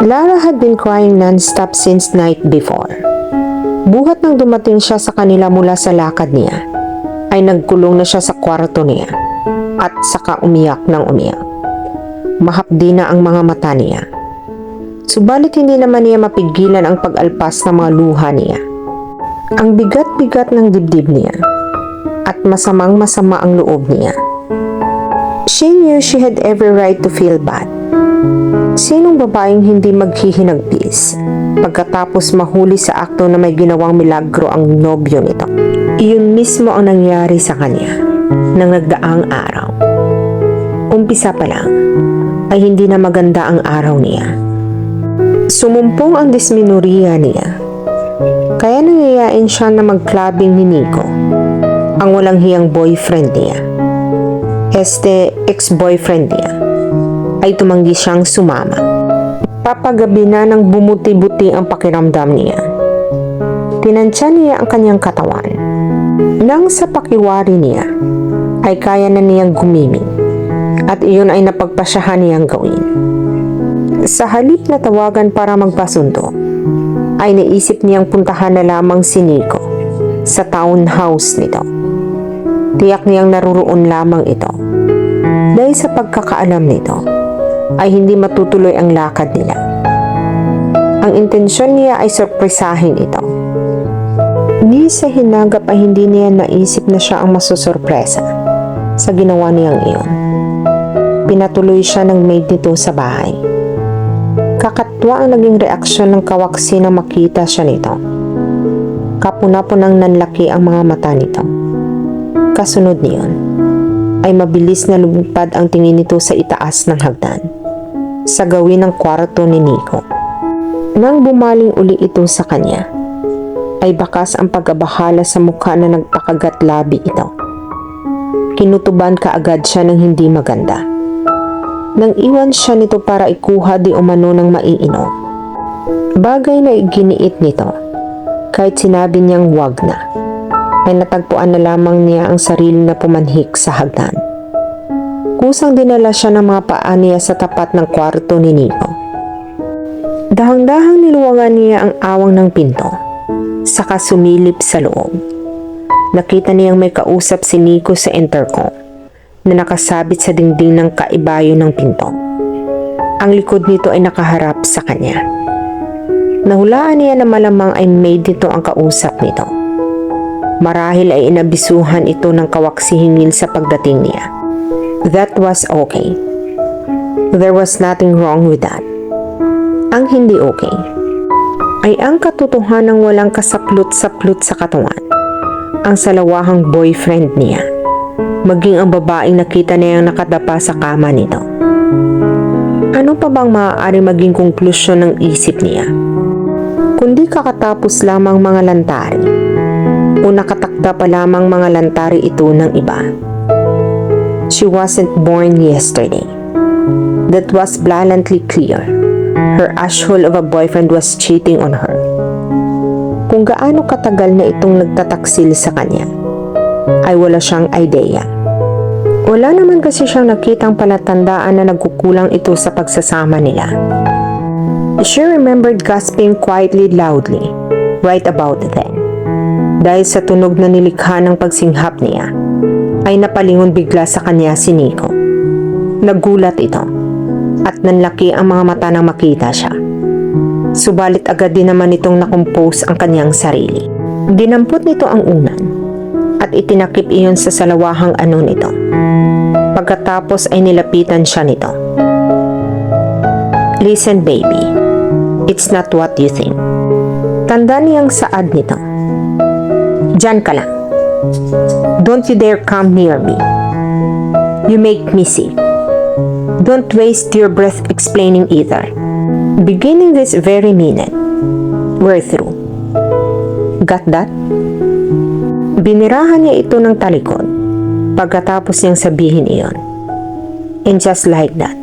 Lara had been crying non-stop since night before. Buhat nang dumating siya sa kanila mula sa lakad niya, ay nagkulong na siya sa kwarto niya at saka umiyak ng umiyak. Mahapdi na ang mga mata niya. Subalit hindi naman niya mapigilan ang pag-alpas ng mga luha niya. Ang bigat-bigat ng dibdib niya at masamang-masama ang loob niya. She knew she had every right to feel bad. Sinong babaeng hindi maghihinagpis pagkatapos mahuli sa akto na may ginawang milagro ang nobyo nito? Iyon mismo ang nangyari sa kanya nang nagdaang araw. Umpisa pa lang ay hindi na maganda ang araw niya. Sumumpong ang dismenorrhea niya. Kaya nangyayaan siya na mag-clubbing ni Nico, ang walang hiyang boyfriend niya. Ex-boyfriend niya ay tumanggi siyang sumama. Papagabi na nang bumuti-buti ang pakiramdam niya. Tinansya niya ang kanyang katawan. Nang sa pakiwari niya ay kaya na niyang gumimik at iyon ay napagpasyahan niyang gawin. Sa halip na tawagan para magpasundo, ay naisip niyang puntahan na lamang si Nico sa townhouse nito. Tiyak niyang naruroon lamang ito. Dahil sa pagkakaalam nito, ay hindi matutuloy ang lakad nila. Ang intensyon niya ay sorpresahin ito. Ni sa hinagap ay hindi niya naisip na siya ang masusurpresa sa ginawa niyang iyon. Pinatuloy siya ng maid nito sa bahay. Kakatwa ang naging reaksyon ng kawaksi nang makita siya nito. Kapuna-punang nanlaki ang mga mata nito. Kasunod niyon, ay mabilis na lumipad ang tingin nito sa itaas ng hagdan, sa gawin ng kwarto ni Nico. Nang bumaling uli ito sa kanya, ay bakas ang pag-abahala sa mukha na nagpakagat labi ito. Kinutuban kaagad siya ng hindi maganda. Nang iwan siya nito para ikuha di umano ng maiinom. Bagay na iginiit nito, kahit sinabi niyang wag na, ay natagpuan na lamang niya ang sarili na pumanhik sa hagdan. Kusang dinala siya ng mga paa niya sa tapat ng kwarto ni Nico. Dahang-dahang niluwangan niya ang awang ng pinto, saka sumilip sa loob. Nakita niyang may kausap si Nico sa intercom na nakasabit sa dingding ng kaibayo ng pinto. Ang likod nito ay nakaharap sa kanya. Nahulaan niya na malamang ay maid nito ang kausap nito. Marahil ay inabisuhan ito ng kawaksihingil sa pagdating niya. That was okay. There was nothing wrong with that. Ang hindi okay ay ang katotohanang walang kasaplot-saplot sa katawan ang salawahang boyfriend niya, maging ang babaeng nakita niyang nakadapa sa kama nito. Ano pa bang maaari maging konklusyon ng isip niya? Kundi kakatapos lamang mga lantari o nakatakda pa lamang mga lantari ito ng iba. She wasn't born yesterday. That was blatantly clear. Her asshole of a boyfriend was cheating on her. Kung gaano katagal na itong nagtataksil sa kanya, ay wala siyang idea. Wala naman kasi siyang nakitang palatandaan na nagkukulang ito sa pagsasama nila. She remembered gasping quietly loudly right about then. Dahil sa tunog na nilikha ng pagsinghap niya, ay napalingon bigla sa kanya si Nico. Nagulat ito at nanlaki ang mga mata nang makita siya. Subalit agad din naman itong nakompose ang kanyang sarili. Dinampot nito ang unan at itinakip iyon sa salawahang ano nito. Pagkatapos ay nilapitan siya nito. Listen baby, it's not what you think. Tanda niyang saad nito. Diyan ka lang. Don't you dare come near me. You make me sick. Don't waste your breath explaining either. Beginning this very minute, we're through. Got that? Binirahan niya ito ng talikod pagkatapos niyang sabihin iyon. And just like that,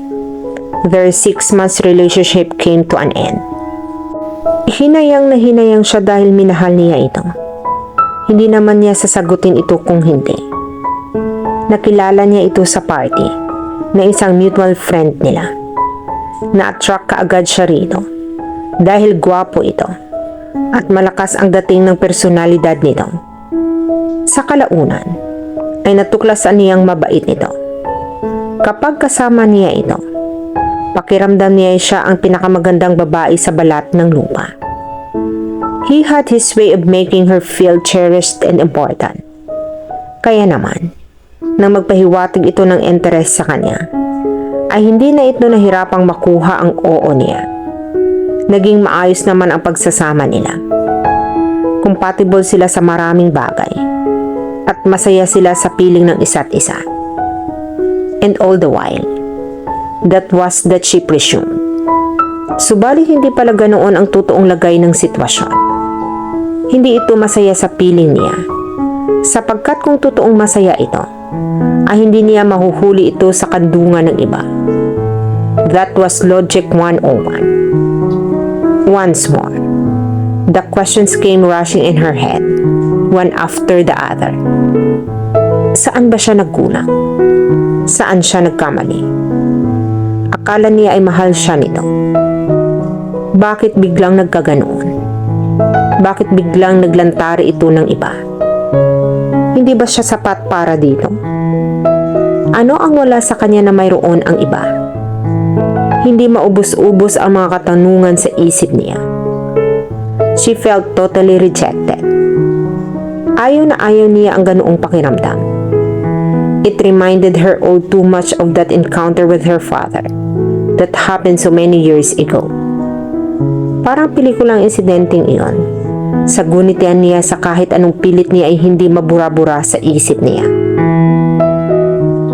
their 6 months relationship came to an end. Hinayang na hinayang siya dahil minahal niya ito. Hindi naman niya sasagutin ito kung hindi. Nakilala niya ito sa party na isang mutual friend nila. Na-attract kaagad siya rito dahil gwapo ito at malakas ang dating ng personalidad nito. Sa kalaunan ay natuklasan niyang mabait ito. Kapag kasama niya ito, pakiramdam niya siya ang pinakamagandang babae sa balat ng lupa. He had his way of making her feel cherished and important. Kaya naman, nang magpahiwatig ito ng interes sa kanya, ay hindi na ito nahirapang makuha ang oo niya. Naging maayos naman ang pagsasama nila. Compatible sila sa maraming bagay at masaya sila sa piling ng isa't isa. And all the while, that was that she presumed. Subalit hindi pala ganoon ang totoong lagay ng sitwasyon. Hindi ito masaya sa piling niya, sapagkat kung totoong masaya ito, ay hindi niya mahuhuli ito sa kandungan ng iba. That was Logic 101. Once more, the questions came rushing in her head, one after the other. Saan ba siya nagkulang? Saan siya nagkamali? Akala niya ay mahal siya nito. Bakit biglang nagkaganoon? Bakit biglang naglantari ito ng iba? Hindi ba siya sapat para dito? Ano ang wala sa kanya na mayroon ang iba? Hindi maubos-ubos ang mga katanungan sa isip niya. She felt totally rejected. Ayaw na ayaw niya ang ganoong pakiramdam. It reminded her all too much of that encounter with her father that happened so many years ago. Parang pelikulang insidenteng iyon. Sagunitian niya sa kahit anong pilit niya ay hindi mabura-bura sa isip niya.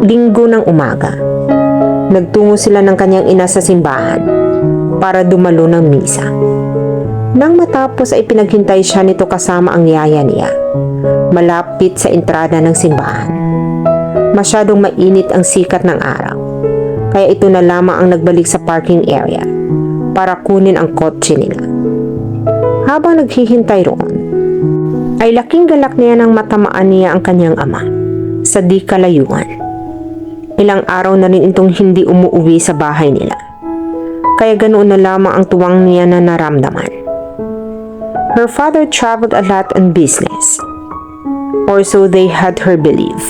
Linggo ng umaga, nagtungo sila ng kanyang ina sa simbahan para dumalo ng misa. Nang matapos ay pinaghintay siya nito kasama ang yaya niya, malapit sa entrada ng simbahan. Masyadong mainit ang sikat ng araw, kaya ito na lamang ang nagbalik sa parking area para kunin ang kotse nila. Habang naghihintay roon, ay laking galak niya nang matamaan niya ang kanyang ama sa di kalayuan. Ilang araw na rin itong hindi umuwi sa bahay nila, kaya ganoon na lamang ang tuwang niya na naramdaman. Her father traveled a lot on business, or so they had her believe.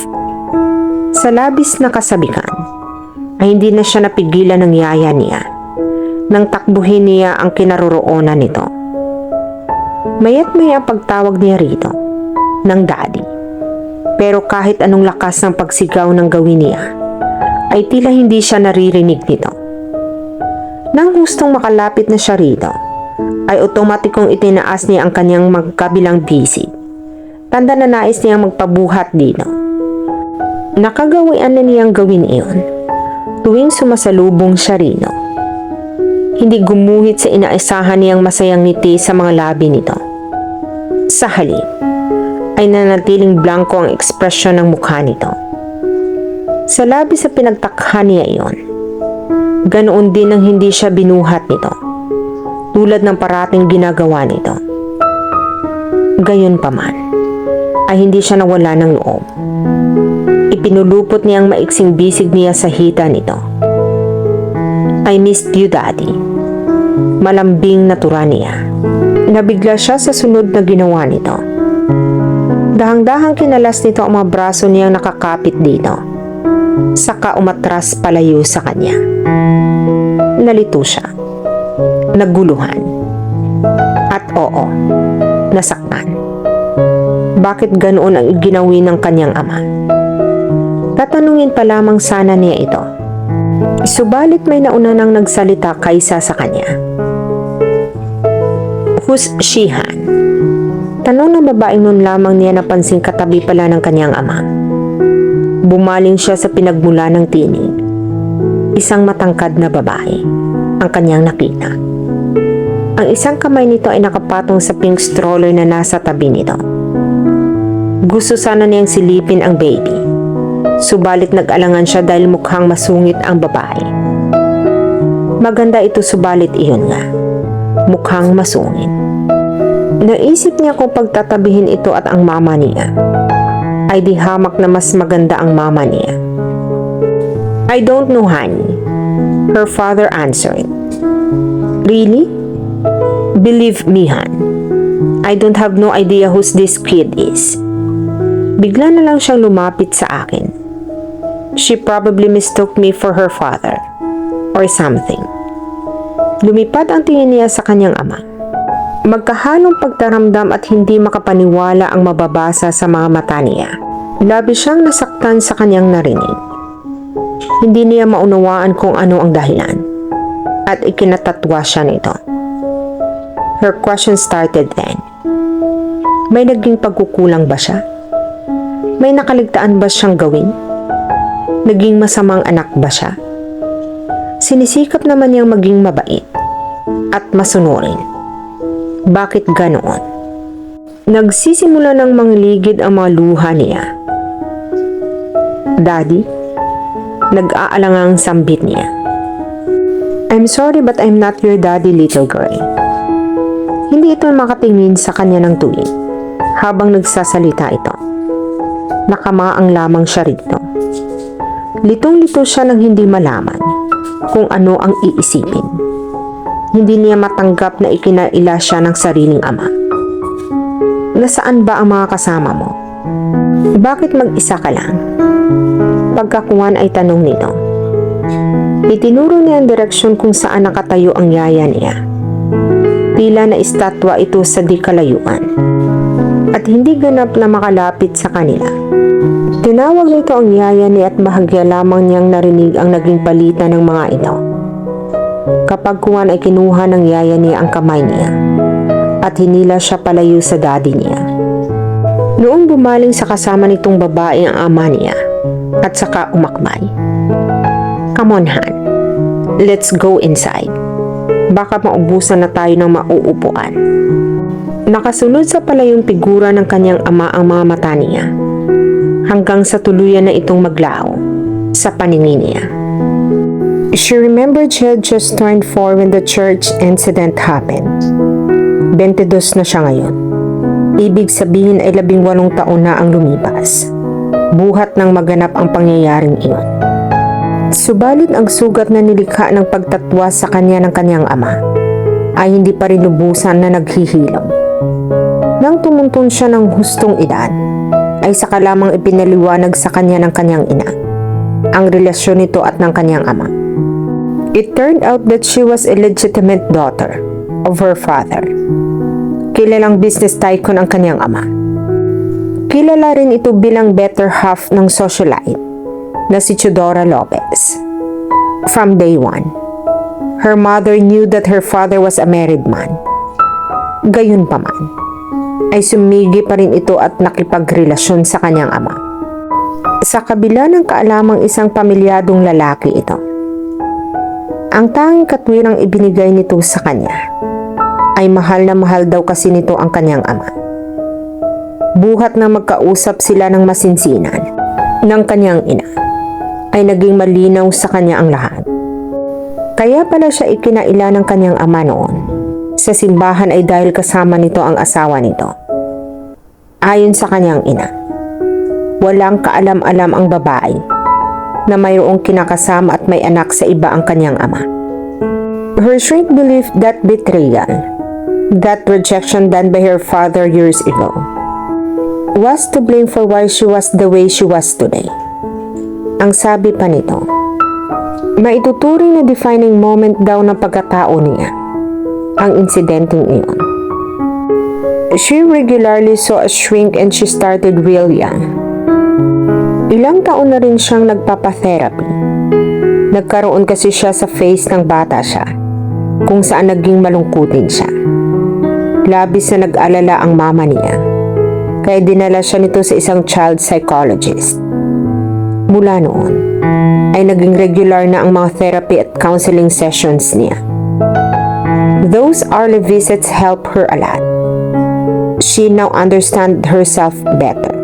Sa labis na kasabikan, ay hindi na siya napigilan ng yaya niya nang takbuhin niya ang kinaroroonan nito. Maya't maya ang pagtawag niya rito ng daddy. Pero kahit anong lakas ng pagsigaw ng gawin niya, ay tila hindi siya naririnig nito. Nang gustong makalapit na siya rito, ay otomatikong itinaas niya ang kanyang magkabilang bisig. Tanda na nais niyang magpabuhat dito. Nakagawian na niyang gawin iyon tuwing sumasalubong siya rito. Hindi gumuhit sa inaasahan niyang masayang ngiti sa mga labi nito. Sa halip, ay nanatiling blanko ang ekspresyon ng mukha nito. Sa labi sa pinagtakhan niya iyon, ganoon din ang hindi siya binuhat nito, tulad ng parating ginagawa nito. Gayon pa man, ay hindi siya nawala ng loob. Ipinulupot niya ang maiksing bisig niya sa hita nito. I missed you, Daddy. Malambing na tura niya. Nabigla siya sa sunod na ginawa nito. Dahang-dahang kinalas nito ang mga braso niyang nakakapit dito. Saka umatras palayo sa kanya. Nalito siya. Naguluhan. At oo, nasaktan. Bakit ganoon ang ginawi ng kanyang ama? Tatanungin pa lamang sana niya ito. Subalit may nauna nang nagsalita kaysa sa kanya. Who's Shihan? Tanong ng babaeng nun lamang niya napansing katabi pala ng kanyang ama. Bumaling siya sa pinagmula ng tinig. Isang matangkad na babae ang kanyang nakita. Ang isang kamay nito ay nakapatong sa pink stroller na nasa tabi nito. Gusto sana niyang silipin ang baby. Subalit nag-alangan siya dahil mukhang masungit ang babae. Maganda ito subalit iyon nga. Mukhang masungit. Naisip niya kung pagtatabihin ito at ang mama niya, ay di hamak na mas maganda ang mama niya. I don't know, honey, her father answered. Really? Believe me, Han, I don't have no idea who this kid is. Bigla na lang siyang lumapit sa akin. She probably mistook me for her father or something. Lumipad ang tingin niya sa kanyang ama. Magkahalong pagtaramdam at hindi makapaniwala ang mababasa sa mga mata niya. Labis siyang nasaktan sa kanyang narinig. Hindi niya maunawaan kung ano ang dahilan at ikinatatwa siya nito. Her question started then. May naging pagkukulang ba siya? May nakaligtaan ba siyang gawin? Naging masamang anak ba siya? Sinisikap naman niyang maging mabait at masunurin. Bakit ganoon? Nagsisimula ng mangligid ang mga luha niya. Daddy? Nag-aalangang sambit niya. I'm sorry but I'm not your daddy, little girl. Hindi ito makatingin sa kanya ng tuwid habang nagsasalita ito. Nakamaang lamang siya rito. Litong-lito siya nang hindi malaman kung ano ang iisipin. Hindi niya matanggap na ikinaila siya ng sariling ama. Nasaan ba ang mga kasama mo? Bakit mag-isa ka lang? Pagkakuhan ay tanong nito. Itinuro niya ang direksyon kung saan nakatayo ang yaya niya. Tila na estatwa ito sa di kalayuan at hindi ganap na makalapit sa kanila. Tinawag nito ang yaya niya at bahagya lamang niyang narinig ang naging palitan ng mga ito. Kapag kuwan ay kinuha ng yaya niya ang kamay niya at hinila siya palayo sa daddy niya. Noong bumaling sa kasama nitong babae ang ama niya at saka umakbay. Come on, Han. Let's go inside. Baka maubusan na tayo ng mauupuan. Nakasunod sa palayong figura ng kanyang ama ang mga mata niya hanggang sa tuluyan na itong maglaho sa paningin niya. She remembered she had just turned 4 when the church incident happened. 22 na siya ngayon. Ibig sabihin ay 18 taon na ang lumipas. Buhat ng maganap ang pangyayaring iyon. Subalit ang sugat na nilikha ng pagtatwa sa kanya ng kanyang ama ay hindi pa rin lubusan na naghihilom. Nang tumuntun siya ng hustong edad, ay saka lamang ipinaliwanag sa kanya ng kanyang ina ang relasyon nito at ng kanyang ama. It turned out that she was a legitimate daughter of her father. Kilalang business tycoon ang kanyang ama. Kilala rin ito bilang better half ng socialite na si Teodora Lopez. From day one, her mother knew that her father was a married man. Gayunpaman, ay sumigi pa rin ito at nakipagrelasyon sa kanyang ama. Sa kabila ng kaalamang isang pamilyadong lalaki ito, ang tanging katwirang ibinigay nito sa kanya ay mahal na mahal daw kasi nito ang kanyang ama. Buhat na magkausap sila ng masinsinan ng kanyang ina, ay naging malinaw sa kanya ang lahat. Kaya pala siya ikinaila ng kanyang ama noon sa simbahan ay dahil kasama nito ang asawa nito. Ayon sa kanyang ina, walang kaalam-alam ang babae na mayroong kinakasama at may anak sa iba ang kanyang ama. Her shrink believed that betrayal, that rejection done by her father years ago, was to blame for why she was the way she was today. Ang sabi pa nito, maituturing na defining moment daw ng pagkatao niya ang insidenteng iyon. She regularly saw a shrink and she started real young. Ilang taon na rin siyang nagpapatherapy. Nagkaroon kasi siya sa face ng bata siya, kung saan naging malungkutin siya. Labis na nag-alala ang mama niya, kaya dinala siya nito sa isang child psychologist. Mula noon, ay naging regular na ang mga therapy at counseling sessions niya. Those early visits helped her a lot. She now understood herself better.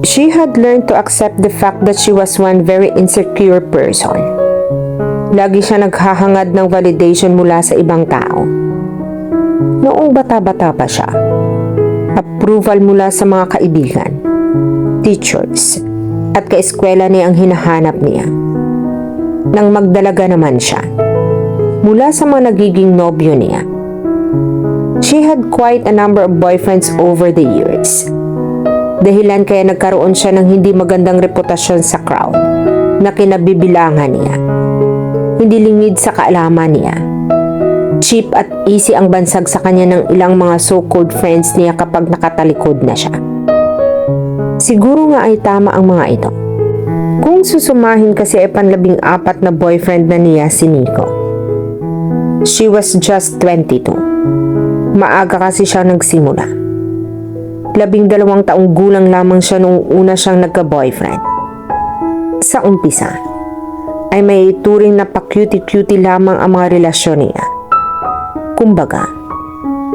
She had learned to accept the fact that she was one very insecure person. Lagi siya naghahangad ng validation mula sa ibang tao. Noong bata-bata pa siya, approval mula sa mga kaibigan, teachers, at kaeskwela niya ang hinahanap niya. Nang magdalaga naman siya, mula sa mga nagiging nobyo niya, She had quite a number of boyfriends over the years. Dahilan kaya nagkaroon siya ng hindi magandang reputasyon sa crowd na kinabibilangan niya. Hindi lingid sa kaalaman niya. Cheap at easy ang bansag sa kanya ng ilang mga so-called friends niya kapag nakatalikod na siya. Siguro nga ay tama ang mga ito. Kung susumahin kasi ay panlabing-4 na boyfriend na niya si Nico. She was just 22. Maaga kasi siya nagsimula. 12 taong gulang lamang siya nung una siyang nagka-boyfriend. Sa umpisa, ay may turing na pa-cutie-cutie lamang ang mga relasyon niya. Kumbaga,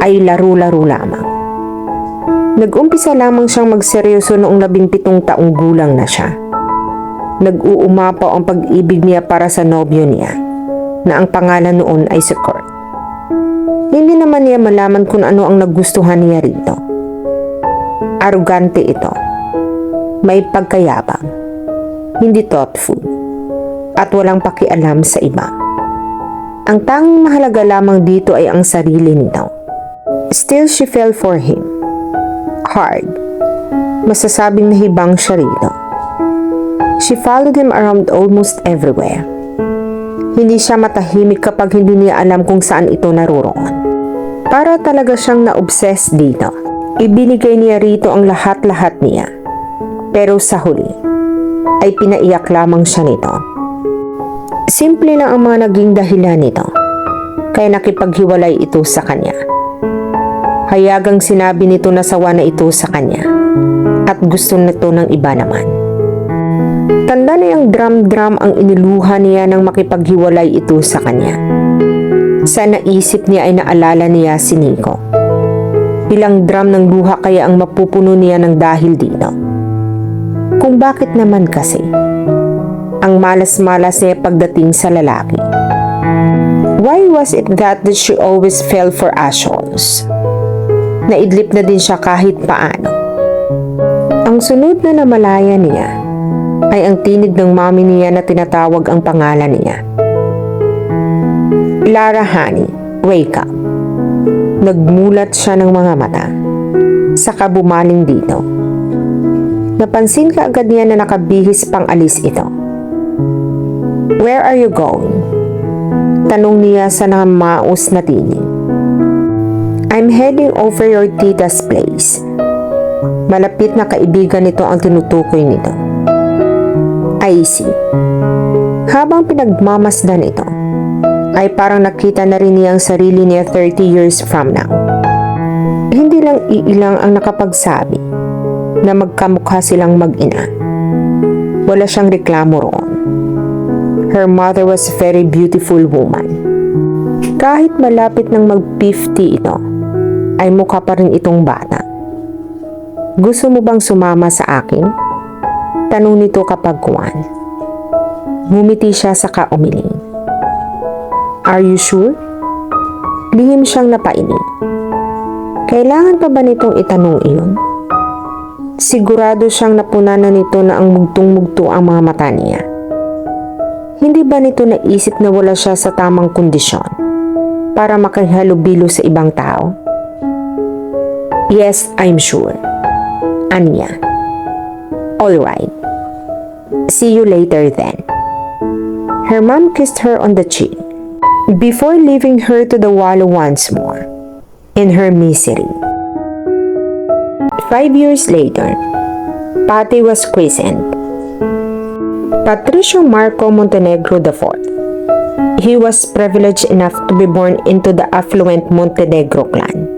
ay laro-laro lamang. Nag-umpisa lamang siyang magseryoso noong 17 taong gulang na siya. Nag-uumapaw ang pag-ibig niya para sa nobyo niya, na ang pangalan noon ay si Kurt. Hindi naman niya malaman kung ano ang nagustuhan niya rito. Arugante ito. May pagkayabang. Hindi thoughtful. At walang pakialam sa iba. Ang tanging mahalaga lamang dito ay ang sarili nito. Still, she fell for him. Hard. Masasabing nahibang siya rito. She followed him around almost everywhere. Hindi siya matahimik kapag hindi niya alam kung saan ito naroroon. Para talaga siyang na-obsess dito. Ibinigay niya rito ang lahat-lahat niya. Pero sa huli, ay pinaiyak lamang siya nito. Simple lang ang mga naging dahilan nito. Kaya nakipaghiwalay ito sa kanya. Hayagang sinabi nito na sawa na ito sa kanya. At gusto nito ng iba naman. Tanda na yung drum-drum ang iniluha niya nang makipaghiwalay ito sa kanya. Sa naisip niya ay naalala niya si Nico. Ilang drum ng luha kaya ang mapupuno niya ng dahil dito. Kung bakit naman kasi, ang malas-malas niya pagdating sa lalaki. Why was it that she always fell for assholes? Naidlip na din siya kahit paano. Ang sunod na namalaya niya ay ang tinig ng mami niya na tinatawag ang pangalan niya. Lara, honey, wake up. Nagmulat siya ng mga mata. Saka bumaling dito. Napansin ka agad niya na nakabihis pang alis ito. Where are you going? Tanong niya sa namaos na tinig. I'm heading over your tita's place. Malapit na kaibigan nito ang tinutukoy nito. I see. Habang pinagmamasdan ito, ay parang nakita na rin niya ang sarili niya 30 years from now. Hindi lang iilang ang nakapagsabi na magkamukha silang mag-ina. Wala siyang reklamo roon. Her mother was a very beautiful woman. Kahit malapit ng mag-50 ito, ay mukha pa rin itong bata. Gusto mo bang sumama sa akin? Tanong nito kapag kuwan. Ngumiti siya saka umiling. Are you sure? Lihim siyang napailing. Kailangan pa ba nitong itanong iyon? Sigurado siyang napunanan nito na ang mugtong-mugto ang mga mata niya. Hindi ba nito naisip na wala siya sa tamang kondisyon para makihalubilo sa ibang tao? Yes, I'm sure. Anya. Alright. See you later then. Her mom kissed her on the cheek before leaving her to the wallow once more in her misery. 5 years later, Patty was christened Patricio Marco Montenegro IV. He was privileged enough to be born into the affluent Montenegro clan.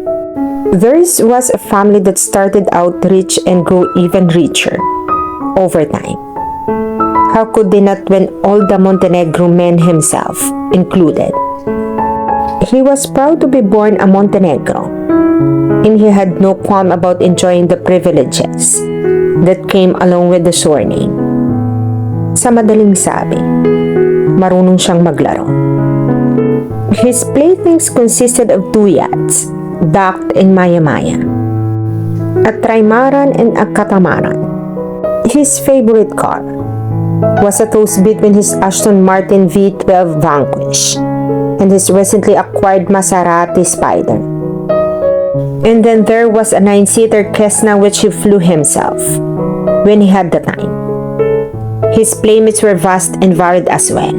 Theirs was a family that started out rich and grew even richer over time. How could they not when all the Montenegro men himself included? He was proud to be born a Montenegro, and he had no qualm about enjoying the privileges that came along with the surname. Sa madaling sabi, marunong siyang maglaro. His playthings consisted of 2 yachts, docked in Maya-Maya, a trimaran and a catamaran. His favorite car was a toss between his Aston Martin V12 Vanquish and his recently acquired Maserati Spider. And then there was a 9-seater Cessna which he flew himself when he had the time. His playmates were vast and varied as well.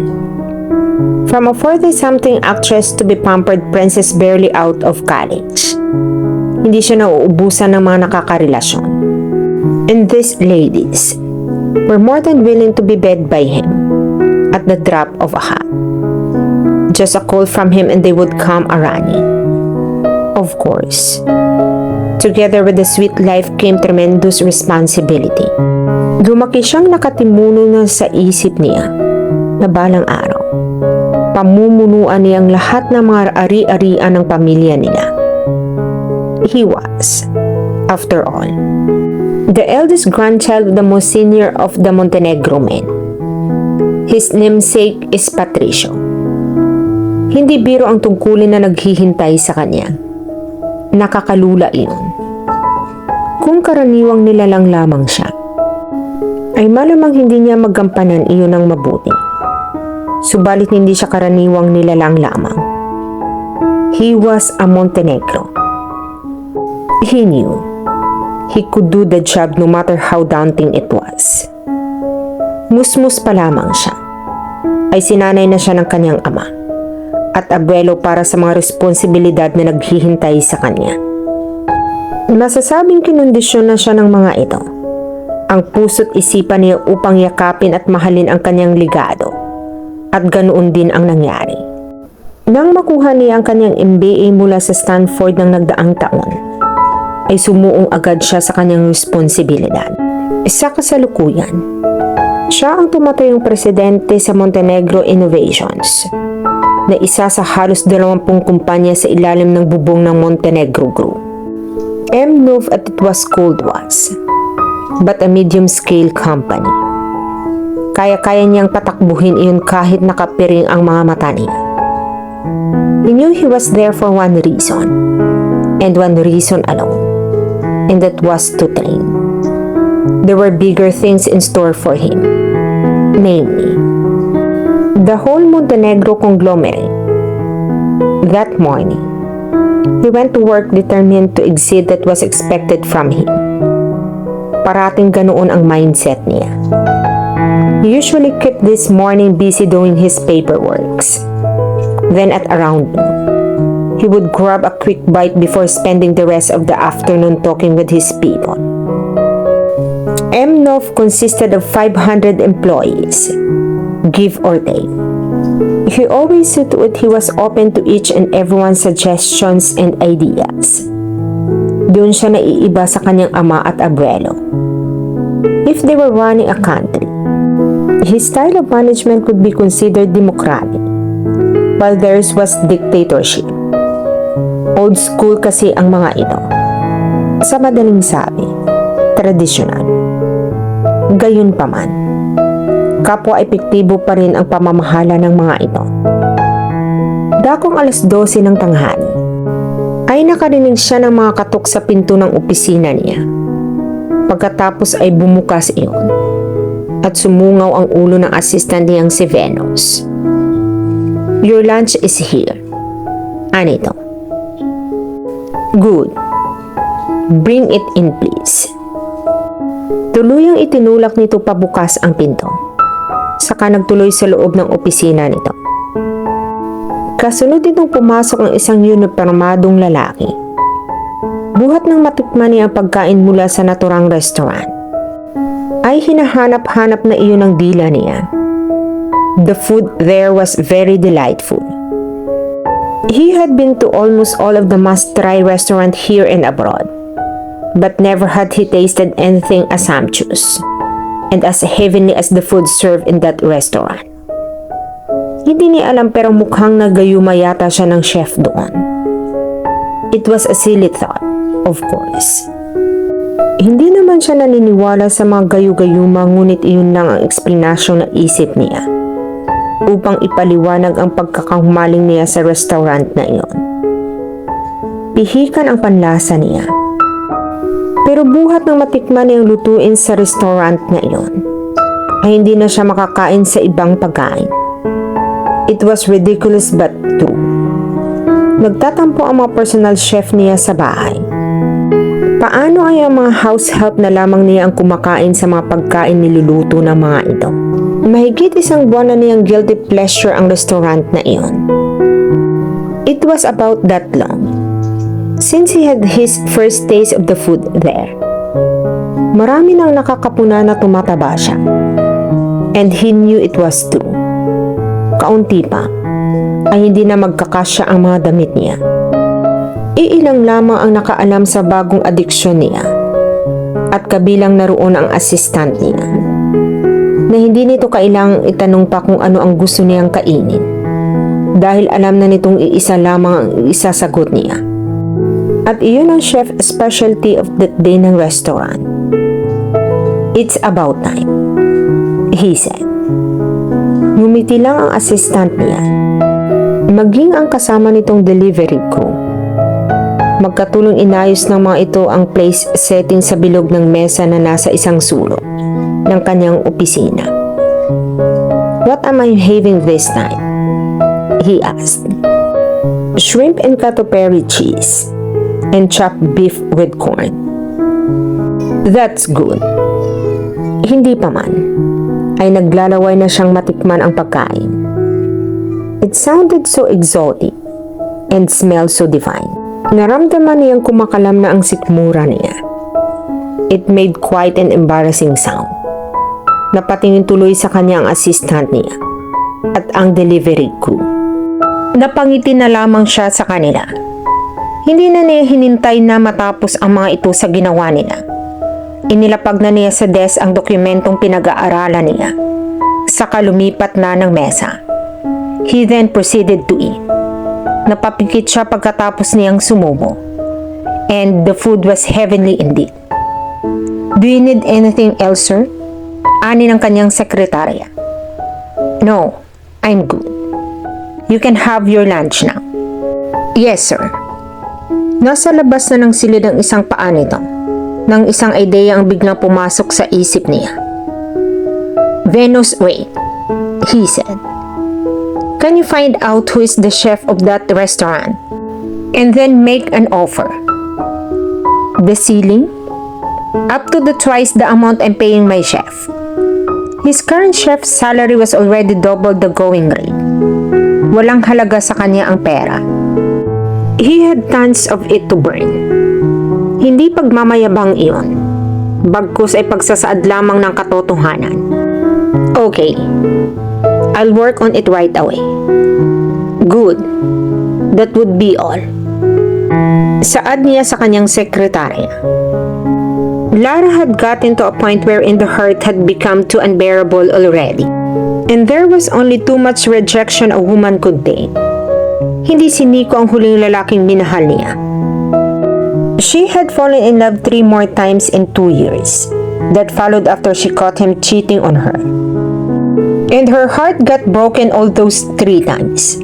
From a 40-something actress to be pampered princess barely out of college. Hindi siya nauubusan ng mga nakakarelasyon. And these ladies were more than willing to be begged by him at the drop of a hat. Just a call from him and they would come a-running. Of course, together with the sweet life came tremendous responsibility. Lumaki siyang nakatimuno na sa isip niya na balang araw, pamumunuan niyang lahat ng mga ari-arian ng pamilya nila. He was, after all, the eldest grandchild of the most senior of the Montenegro men. His namesake is Patricio. Hindi biro ang tungkulin na naghihintay sa kanya. Nakakalula iyon. Kung karaniwang nilalang lamang siya, ay malamang hindi niya magampanan iyon ng mabuti. Subalit hindi siya karaniwang nilalang lamang. He was a Montenegro. He knew he could do the job no matter how daunting it was. Musmus pa lamang siya, ay sinanay na siya ng kanyang ama at abuelo para sa mga responsibilidad na naghihintay sa kanya. Masasabing kinondisyon na siya ng mga ito, ang puso't isipan niya upang yakapin at mahalin ang kanyang ligado, at ganoon din ang nangyari. Nang makuha niya ang kanyang MBA mula sa Stanford ng nagdaang taon, ay sumuong agad siya sa kanyang responsibilidad. Sa kasalukuyan, siya ang tumatayong presidente sa Montenegro Innovations, na isa sa halos 20 kumpanya sa ilalim ng bubong ng Montenegro Group. MNOV at it was called was, but a medium-scale company. Kaya-kaya niyang patakbuhin iyon kahit nakapiring ang mga mata niya. He knew he was there for one reason, and one reason alone, and that was to train. There were bigger things in store for him, namely, the whole Montenegro conglomerate. That morning, he went to work determined to exceed that was expected from him. Parating ganoon ang mindset niya. He usually kept this morning busy doing his paperworks. Then at around noon, he would grab a quick bite before spending the rest of the afternoon talking with his people. MNOV consisted of 500 employees, give or take. He always said to it he was open to each and everyone's suggestions and ideas. Doon siya naiiba sa kanyang ama at abuelo. If they were running a country, his style of management could be considered democratic, while theirs was dictatorship. Old school kasi ang mga ito. Sa madaling sabi, tradisyonal. Gayunpaman, kapwa epektibo pa rin ang pamamahala ng mga ito. Dakong 12:00 ng tanghali, ay nakarinig siya ng mga katok sa pinto ng opisina niya. Pagkatapos ay bumukas iyon at sumungaw ang ulo ng assistant niyang si Venus. Your lunch is here. Anito? Good. Bring it in please. Tuluyang itinulak nito pabukas ang pinto. Saka nagtuloy sa loob ng opisina nito. Kasunod nitong pumasok ang isang uniformadong lalaki. Buhat ng matikman niya ang pagkain mula sa naturang restaurant, ay hinahanap-hanap na iyon ang dila niya. The food there was very delightful. He had been to almost all of the must-try restaurants here and abroad, but never had he tasted anything as sumptuous and as heavenly as the food served in that restaurant. Hindi niya alam pero mukhang nagayuma yata siya ng chef doon. It was a silly thought, of course. Hindi naman siya naniniwala sa mga gayu-gayuma, ngunit iyon lang ang eksplanasyon na isip niya upang ipaliwanag ang pagkakahumaling niya sa restaurant na iyon. Pihikan ang panlasa niya. Pero buhat ng matikman niyang lutuin sa restaurant na iyon, ay hindi na siya makakain sa ibang pagkain. It was ridiculous but true. Nagtatampo ang mga personal chef niya sa bahay Paano ay ang mga house help na lamang niya ang kumakain sa mga pagkain niluluto ng mga ito? Mahigit isang buwan na niyang guilty pleasure ang restaurant na iyon. It was about that long since he had his first taste of the food there. Marami nang nakakapuna na tumataba siya. And he knew it was true. Kaunti pa ay hindi na magkakasya ang mga damit niya. Iilang lamang ang nakaalam sa bagong adiksyon niya at kabilang naroon ang assistant niya na hindi nito kailangang itanong pa kung ano ang gusto niyang kainin dahil alam na nitong iisa lamang ang isasagot niya. At iyon ang chef specialty of that day ng restaurant. It's about time, he said. Ngumiti lang ang assistant niya. Maging ang kasama nitong delivery crew. Magkatulong inayos ng mga ito ang place setting sa bilog ng mesa na nasa isang sulok ng kanyang opisina. What am I having this time? He asked. Shrimp and catupiry cheese and chopped beef with corn. That's good. Hindi pa man ay naglalaway na siyang matikman ang pagkain. It sounded so exotic and smelled so divine. Naramdaman niyang kumakalam na ang sikmura niya. It made quite an embarrassing sound. Napatingin tuloy sa kanya ang assistant niya at ang delivery crew. Napangiti na lamang siya sa kanila. Hindi na niya hinintay na matapos ang mga ito sa ginawa nila. Inilapag na niya sa desk ang dokumentong pinag-aaralan niya. Saka lumipat na ng mesa. He then proceeded to eat. Napapikit siya pagkatapos niyang sumubo. And the food was heavenly indeed. Do you need anything else, sir? Ani ng kanyang sekretarya. No, I'm good. You can have your lunch now. Yes, sir. Nasa labas na ng silid ang isang paa nito. Nang isang ideya ang biglang pumasok sa isip niya. Venus, wait, he said. Can you find out who is the chef of that restaurant? And then make an offer. The ceiling? Up to the twice the amount I'm paying my chef. His current chef's salary was already double the going rate. Walang halaga sa kanya ang pera. He had tons of it to burn. Hindi pagmamayabang iyon. Bagkus ay pagsasaad lamang ng katotohanan. Okay. I'll work on it right away. Good. That would be all. Saad niya sa kanyang sekretarya. Lara had gotten to a point wherein the hurt had become too unbearable already. And there was only too much rejection a woman could take. Hindi si Nico ang huling lalaking minahal niya. She had fallen in love 3 more times in 2 years. That followed after she caught him cheating on her. And her heart got broken all those 3 times.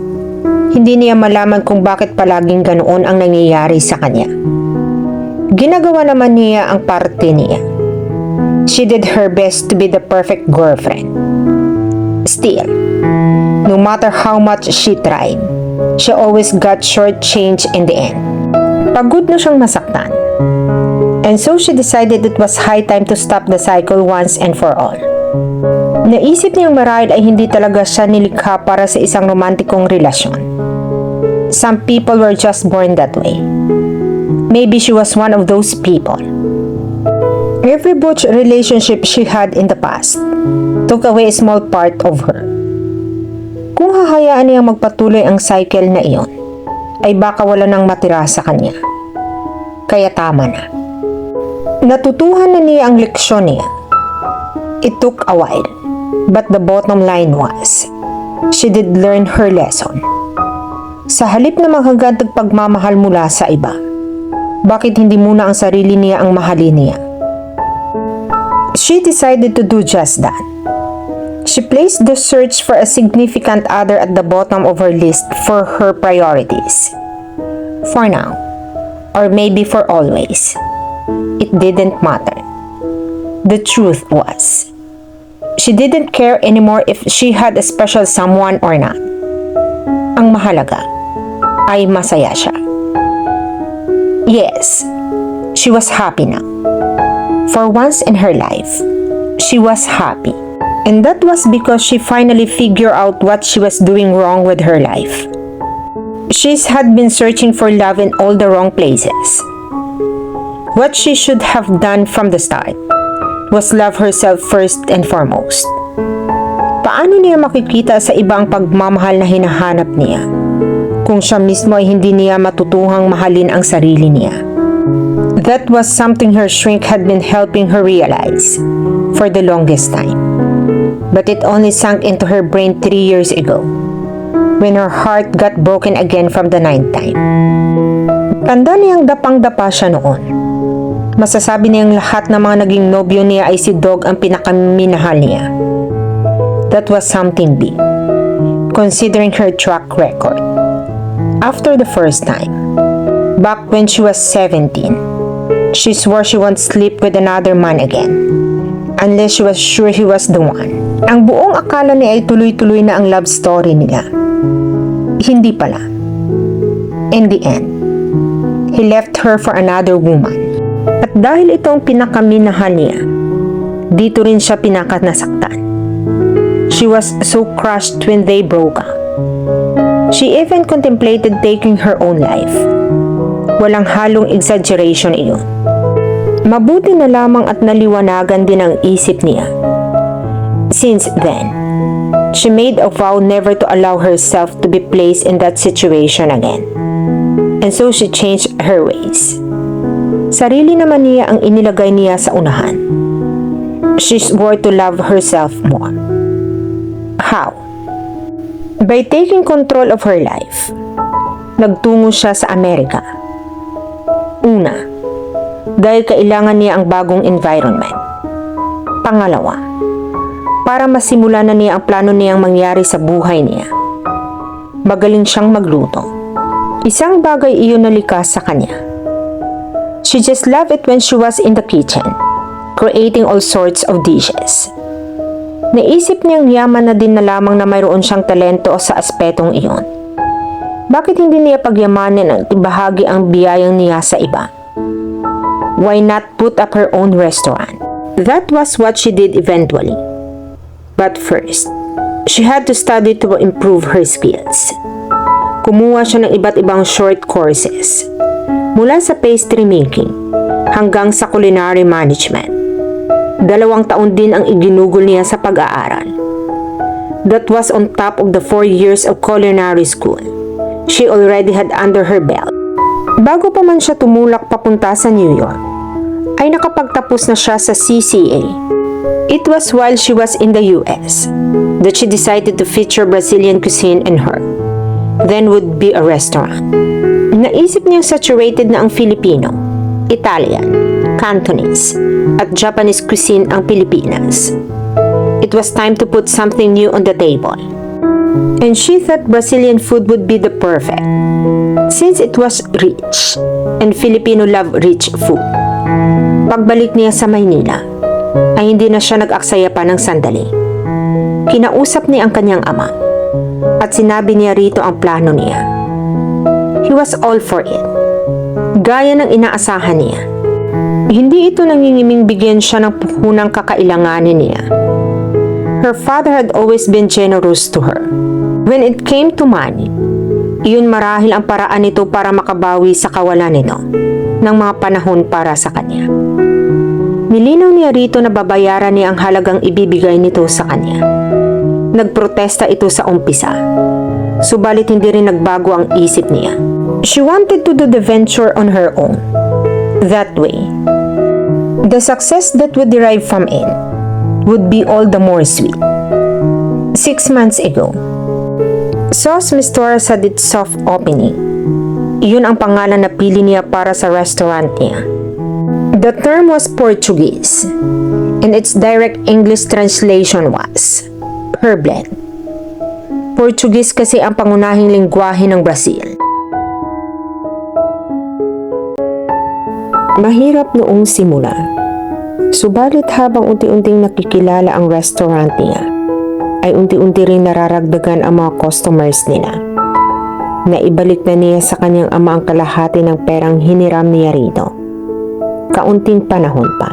Hindi niya malaman kung bakit palaging ganoon ang nangyayari sa kanya. Ginagawa naman niya ang parte niya. She did her best to be the perfect girlfriend. Still, no matter how much she tried, she always got shortchanged in the end. Pagod na siyang masaktan. And so she decided it was high time to stop the cycle once and for all. Naisip niyang marahil ay hindi talaga siya nilikha para sa isang romantikong relasyon. Some people were just born that way. Maybe she was one of those people. Every butch relationship she had in the past took away a small part of her. Kung hahayaan niyang magpatuloy ang cycle na iyon, ay baka wala nang matira sa kanya. Kaya tama na. Natutuhan na niya ang leksyon niya. It took a while. But the bottom line was, she did learn her lesson. Sa halip na maghagantag pagmamahal mula sa iba, bakit hindi muna ang sarili niya ang mahalin niya? She decided to do just that. She placed the search for a significant other at the bottom of her list for her priorities. For now, or maybe for always, it didn't matter. The truth was, she didn't care anymore if she had a special someone or not. Ang mahalaga ay masaya siya. Yes, She was happy now. For once in her life, she was happy. And that was because she finally figured out what she was doing wrong with her life. She had been searching for love in all the wrong places. What she should have done from the start was love herself first and foremost. Paano niya makikita sa ibang pagmamahal na hinahanap niya kung siya mismo ay hindi niya matutuhang mahalin ang sarili niya? That was something her shrink had been helping her realize for the longest time. But it only sank into her brain 3 years ago when her heart got broken again from the 9th time. Tanda niyang dapang-dapa siya noon. Masasabi niyang lahat ng mga naging nobyo niya ay si Dog ang pinakaminahal niya. That was something big, considering her track record. After the first time, back when she was 17, she swore she won't sleep with another man again, unless she was sure he was the one. Ang buong akala niya ay tuloy-tuloy na ang love story nila. Hindi pala. In the end, he left her for another woman. At dahil ito ang pinakaminahal niya, dito rin siya pinakanasaktan. She was so crushed when they broke up. She even contemplated taking her own life. Walang halong exaggeration iyon. Mabuti na lamang at naliwanagan din ang isip niya. Since then, she made a vow never to allow herself to be placed in that situation again. And so she changed her ways. Sarili naman niya ang inilagay niya sa unahan. She swore to love herself more. How? By taking control of her life. Nagtungo siya sa Amerika. Una, dahil kailangan niya ang bagong environment. Pangalawa, para masimulan na niya ang plano niyang mangyari sa buhay niya. Magaling siyang magluto. Isang bagay iyon na likas sa kanya. She just loved it when she was in the kitchen, creating all sorts of dishes. Naisip niyang yaman na din na lamang na mayroon siyang talento sa aspetong iyon. Bakit hindi niya pagyamanin at ibahagi ang biyayang niya sa iba? Why not put up her own restaurant? That was what she did eventually. But first, she had to study to improve her skills. Kumuha siya ng iba't ibang short courses, mula sa pastry making hanggang sa culinary management. 2 taon din ang iginugol niya sa pag-aaral. That was on top of the 4 years of culinary school she already had under her belt. Bago pa man siya tumulak papunta sa New York, ay nakapagtapos na siya sa CCA. It was while she was in the US that she decided to feature Brazilian cuisine in her then would be a restaurant. Naisip niyang saturated na ang Filipino, Italian, Cantonese, at Japanese cuisine ang Pilipinas. It was time to put something new on the table. And she thought Brazilian food would be the perfect, since it was rich, and Filipino love rich food. Pagbalik niya sa Maynila, ay hindi na siya nag-aksaya pa ng sandali. Kinausap niya ang kanyang ama, at sinabi niya rito ang plano niya. He was all for it. Gaya ng inaasahan niya. Hindi ito nangingiming bigyan siya ng puhunang kakailanganin niya. Her father had always been generous to her. When it came to money, iyon marahil ang paraan nito para makabawi sa kawalan nito ng mga panahon para sa kanya. Nilinaw niya rito na babayaran niya ang halagang ibibigay nito sa kanya. Nagprotesta ito sa umpisa, subalit hindi rin nagbago ang isip niya. She wanted to do the venture on her own. That way, the success that would derive from it would be all the more sweet. 6 months ago, Sauce Mistoras had its soft opening. Iyon ang pangalan na pili niya para sa restaurant niya. The term was Portuguese, and its direct English translation was Herblend. Portuguese kasi ang pangunahing lengguwahe ng Brazil. Mahirap noong simula. Subalit habang unti-unting nakikilala ang restaurant niya, ay unti-unti rin nararagdagan ang mga customers nila. Naibalik na niya sa kanyang ama ang kalahati ng perang hiniram niya rito. kaunting panahon pa,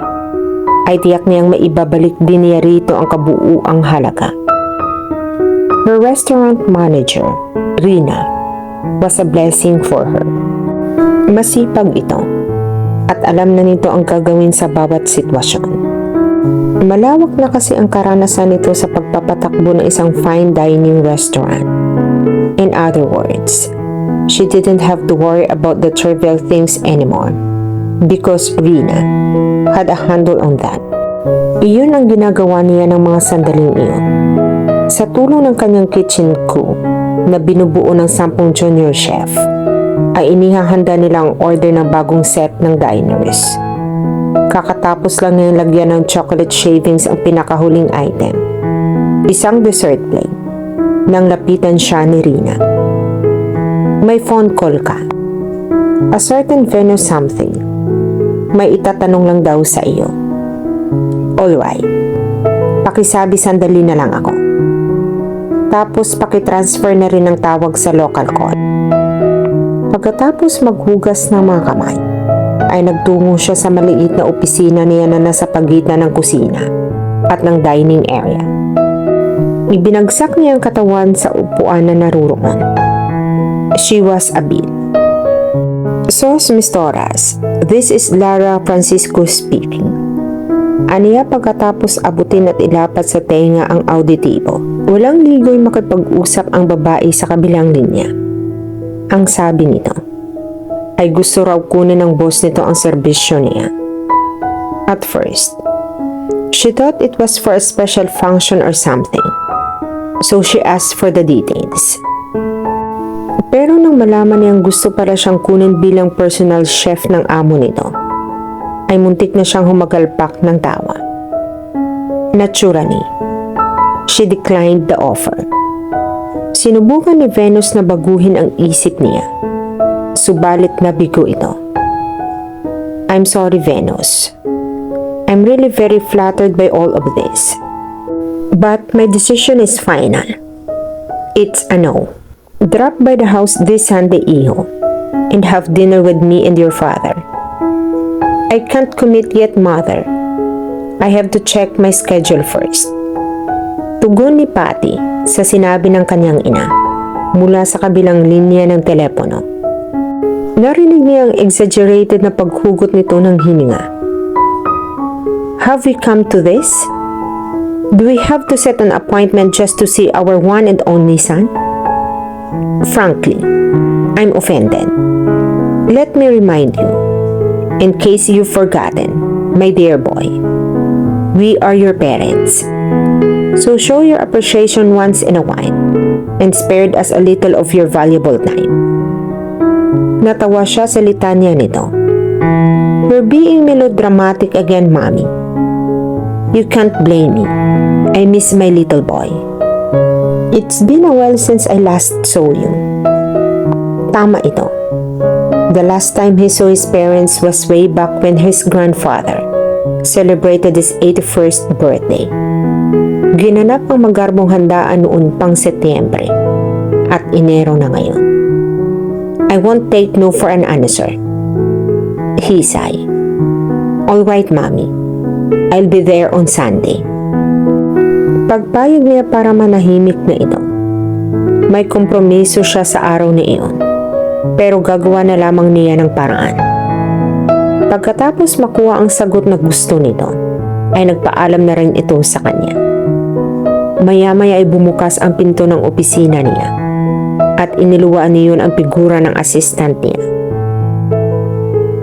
ay tiyak niyang maibabalik din niya rito ang kabuuang halaga. Her restaurant manager, Rina, was a blessing for her. Masipag ito at alam na nito ang gagawin sa bawat sitwasyon. Malawak na kasi ang karanasan nito sa pagpapatakbo ng isang fine dining restaurant. In other words, she didn't have to worry about the trivial things anymore because Rina had a handle on that. Iyon ang ginagawa niya ng mga sandaling iyon. Sa tulong ng kanyang kitchen crew na binubuo ng 10 junior chef, ay inihahanda nila ang order ng bagong set ng diners. Kakatapos lang niyang lagyan ng chocolate shavings ang pinakahuling item. Isang dessert plate. Nang lapitan siya ni Rina. May phone call ka. A certain Venus something. May itatanong lang daw sa iyo. Alright. Pakisabi sandali na lang ako. Tapos pakitransfer na rin ang tawag sa local call. Pagkatapos maghugas ng mga kamay, ay nagtungo siya sa maliit na opisina niya na nasa pagitan ng kusina at ng dining area. Ibinagsak niya ang katawan sa upuan na naruroon. She was a bit. Sos Miss Torres, this is Lara Francisco speaking. Aniya pagkatapos abutin at ilapat sa tenga ang auditibo. Walang ligoy makipag-usap ang babae sa kabilang linya. Ang sabi nito, ay gusto raw kunin ng boss nito ang serbisyo niya. At first, she thought it was for a special function or something. So she asked for the details. Pero nang malaman niyang gusto para siyang kunin bilang personal chef ng amo nito, ay muntik na siyang humagalpak ng tawa. Naturally, she declined the offer. Sinubukan ni Venus na baguhin ang isip niya. Subalit nabigo ito. I'm sorry, Venus. I'm really very flattered by all of this. But my decision is final. It's a no. Drop by the house this Sunday, Iho, and have dinner with me and your father. I can't commit yet, Mother. I have to check my schedule first. Tugon ni Patty sa sinabi ng kanyang ina mula sa kabilang linya ng telepono. Narinig niya ang exaggerated na paghugot nito ng hininga. Have we come to this? Do we have to set an appointment just to see our one and only son? Frankly, I'm offended. Let me remind you, in case you've forgotten, my dear boy, we are your parents. So show your appreciation once in a while and spared us a little of your valuable time. Natawa siya sa litanya nito. You're being melodramatic again, Mommy. You can't blame me. I miss my little boy. It's been a while since I last saw you. Tama ito. The last time he saw his parents was way back when his grandfather celebrated his 81st birthday. Ginanap ang magarbong handaan noon pang Setyembre at Enero na ngayon. I won't take no for an answer. He sighed. All right, Mommy. I'll be there on Sunday. Pagpayag niya para manahimik na ito. May kompromiso siya sa araw na iyon, pero gagawa na lamang niya ng paraan. Pagkatapos makuha ang sagot na gusto nito, ay nagpaalam na rin ito sa kanya. Maya-maya ay bumukas ang pinto ng opisina niya at iniluwaan niyon ang figura ng assistant niya.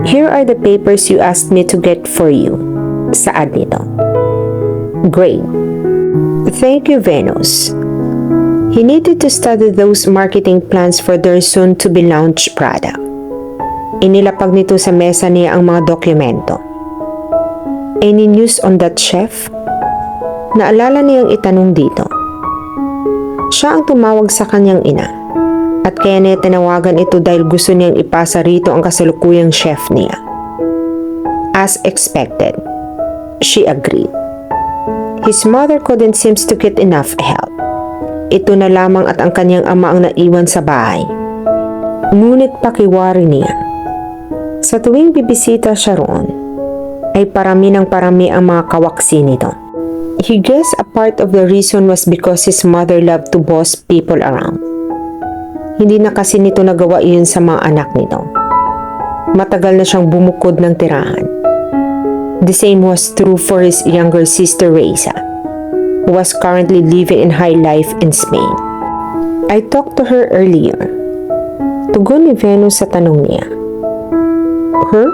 Here are the papers you asked me to get for you. Saad nito. Great. Thank you, Venus. He needed to study those marketing plans for their soon-to-be launched product. Inilapag nito sa mesa niya ang mga dokumento. Any news on that chef? Naalala niyang itanong dito. Siya ang tumawag sa kanyang ina at kaya niya tinawagan ito dahil gusto niyang ipasa rito ang kasalukuyang chef niya. As expected, she agreed. His mother couldn't seem to get enough help. Ito na lamang at ang kanyang ama ang naiwan sa bahay. Ngunit pakiwari niya. Sa tuwing bibisita siya roon, ay parami ng parami ang mga kawaksi nito. He guessed a part of the reason was because his mother loved to boss people around. Hindi na kasi nito nagawa iyon sa mga anak nito. Matagal na siyang bumukod ng tirahan. The same was true for his younger sister Reza, who was currently living in high life in Spain. I talked to her earlier. Tugon ni Venus sa tanong niya. Her?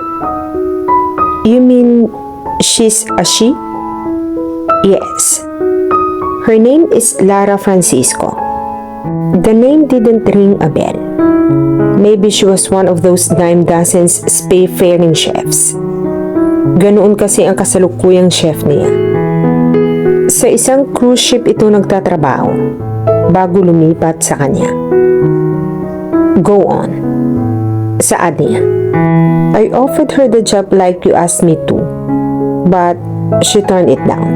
You mean she's a she? Yes. Her name is Lara Francisco. The name didn't ring a bell. Maybe she was one of those dime dozens spacefaring chefs. Ganoon kasi ang kasalukuyang chef niya. Sa isang cruise ship ito nagtatrabaho bago lumipat sa kanya. Go on. Saad niya. I offered her the job like you asked me to, but she turned it down.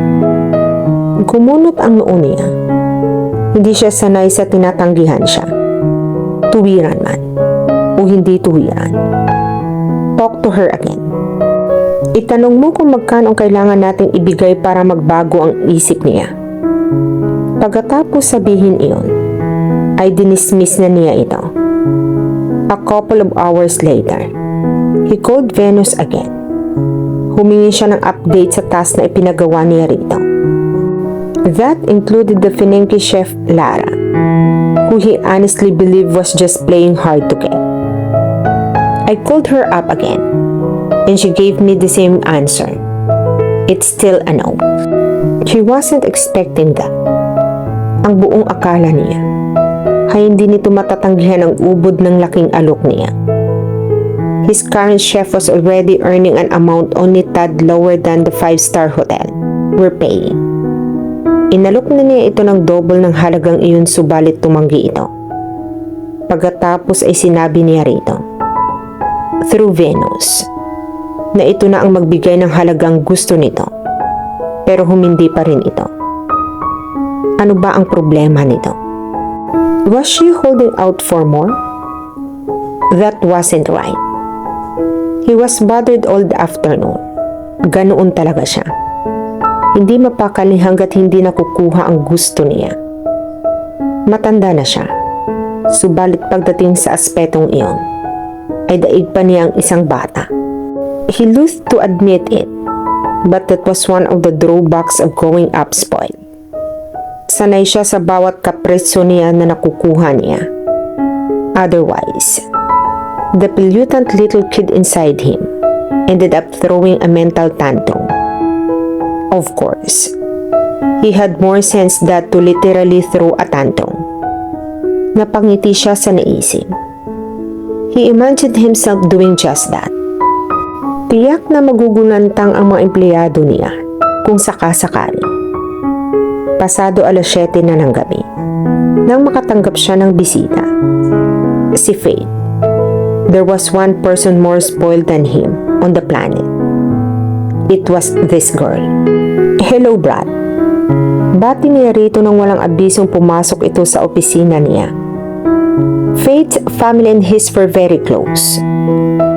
Kumunot ang noo niya. Hindi siya sanay sa tinatanggihan siya. Tuwiran man o hindi tuwiran. Talk to her again. Itanong mo kung magkano ang kailangan nating ibigay para magbago ang isip niya. Pagkatapos sabihin iyon, ay dinismiss na niya ito. A couple of hours later, he called Venus again. Humingi siya ng update sa task na ipinagawa niya rito. That included the Finenki chef Lara, who he honestly believed was just playing hard to get. I called her up again, and she gave me the same answer. It's still a no. She wasn't expecting that. Ang buong akala niya ay hindi nito matatanggihan ang ubod ng laking alok niya. His current chef was already earning an amount only tad lower than the 5-star hotel we're paying. Inalok na niya ito ng double ng halagang iyon subalit tumanggi ito. Pagkatapos ay sinabi niya rito, through Venus, na ito na ang magbigay ng halagang gusto nito. Pero humindi pa rin ito. Ano ba ang problema nito? Was she holding out for more? That wasn't right. He was bothered all the afternoon. Ganoon talaga siya. Hindi mapakali hanggat hindi nakukuha ang gusto niya. Matanda na siya. Subalit pagdating sa aspetong iyon, ay daig pa niya ang isang bata. He loathed to admit it, but that was one of the drawbacks of growing up spoiled. Sanay siya sa bawat kapreso niya na nakukuha niya. Otherwise, the pollutant little kid inside him ended up throwing a mental tantrum. Of course, he had more sense that to literally throw a tantrum. Napangiti siya sa naisip. He imagined himself doing just that. Tiyak na magugulantang ang mga empleyado niya kung sakasakali. Pasado 7:00 na ng gabi nang makatanggap siya ng bisita. Si Faith. There was one person more spoiled than him on the planet. It was this girl. Hello, Brad. Bati niya rito nang walang abisong pumasok ito sa opisina niya. Faith's family and his were very close.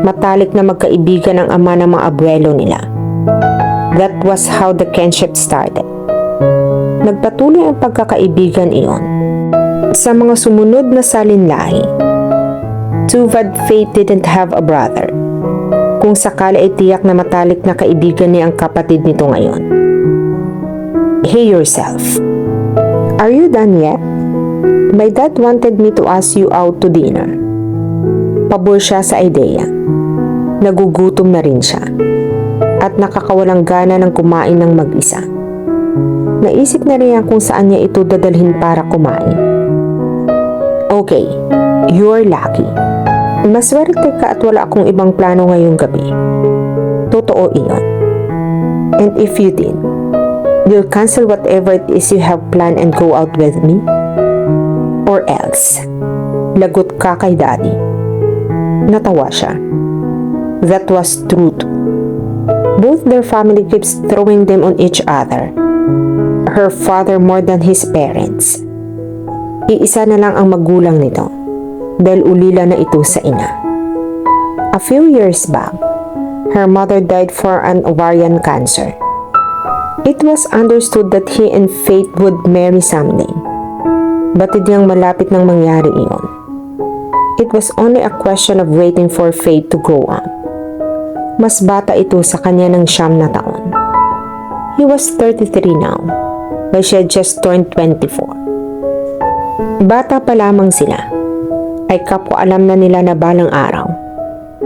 Matalik na magkaibigan ang ama ng mga abuelo nila. That was how the kinship started. Nagpatuloy ang pagkakaibigan iyon. Sa mga sumunod na salinlahi, too bad Faith didn't have a brother. Kung sakali ay tiyak na matalik na kaibigan niya ang kapatid nito ngayon. Hey yourself. Are you done yet? My dad wanted me to ask you out to dinner. Pabor siya sa ideya. Nagugutom na rin siya. At nakakawalang gana ng kumain ng mag-isa. Naisip na rin kung saan niya ito dadalhin para kumain. Okay, you're lucky. Maswerte ka at wala akong ibang plano ngayong gabi. Totoo iyon. And if you did, you'll cancel whatever it is you have planned and go out with me? Or else, lagot ka kay daddy. Natawa siya. That was truth. Both their family keeps throwing them on each other. Her father more than his parents. Iisa na lang ang magulang nito dahil ulila na ito sa ina. A few years back, her mother died for an ovarian cancer. It was understood that he and Faith would marry someday. Batid niyang malapit nang mangyari iyon. It was only a question of waiting for Faith to grow up. Mas bata ito sa kanya ng 9 na taon. He was 33 now, while she had just turned 24. Bata pa lamang sila, ay kapwa alam na nila na balang araw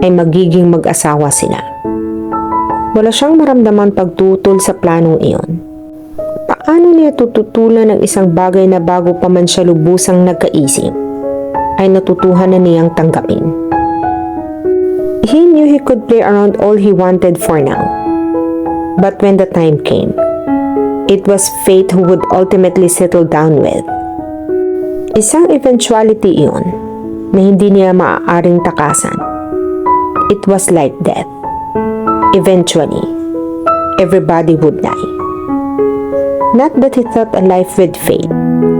ay magiging mag-asawa sila. Wala siyang maramdaman pagtutol sa planong iyon. Paano niya tututulan ng isang bagay na bago pa man siya lubusang nagkaisip, ay natutuhan na niyang tanggapin? He knew he could play around all he wanted for now. But when the time came, it was Fate who would ultimately settle down with. Isang eventuality iyon na hindi niya maaaring takasan. It was like death. Eventually, everybody would die. Not that he thought a life with Fate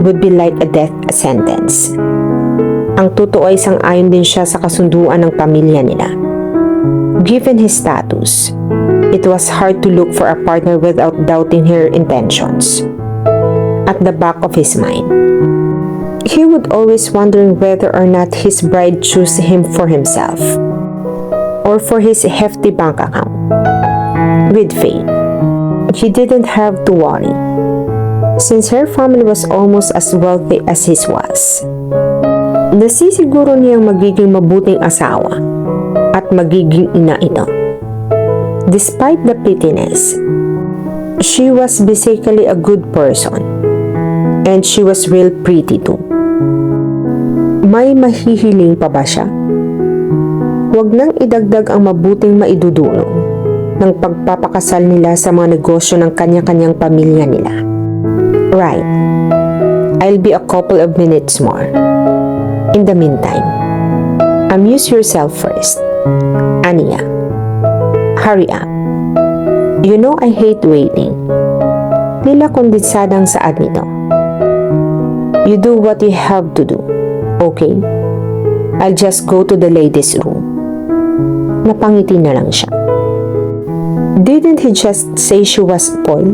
would be like a death sentence. Ang totoo ay sang-ayon din siya sa kasunduan ng pamilya nila. Given his status, it was hard to look for a partner without doubting her intentions. At the back of his mind, he would always wondering whether or not his bride chose him for himself or for his hefty bank account. With Faith, he didn't have to worry, since her family was almost as wealthy as his was. Nasisiguro niyang magiging mabuting asawa at magiging ina ito. Despite the pettiness, she was basically a good person, and she was real pretty too. May mahihiling pa ba siya? Huwag nang idagdag ang mabuting maidudulong ng pagpapakasal nila sa mga negosyo ng kanya-kanyang pamilya nila. Right, I'll be a couple of minutes more. In the meantime, amuse yourself first. Ania, hurry up. You know I hate waiting. Tila kondensadang saad nito. You do what you have to do, okay? I'll just go to the ladies' room. Napangiti na lang siya. Didn't he just say she was spoiled?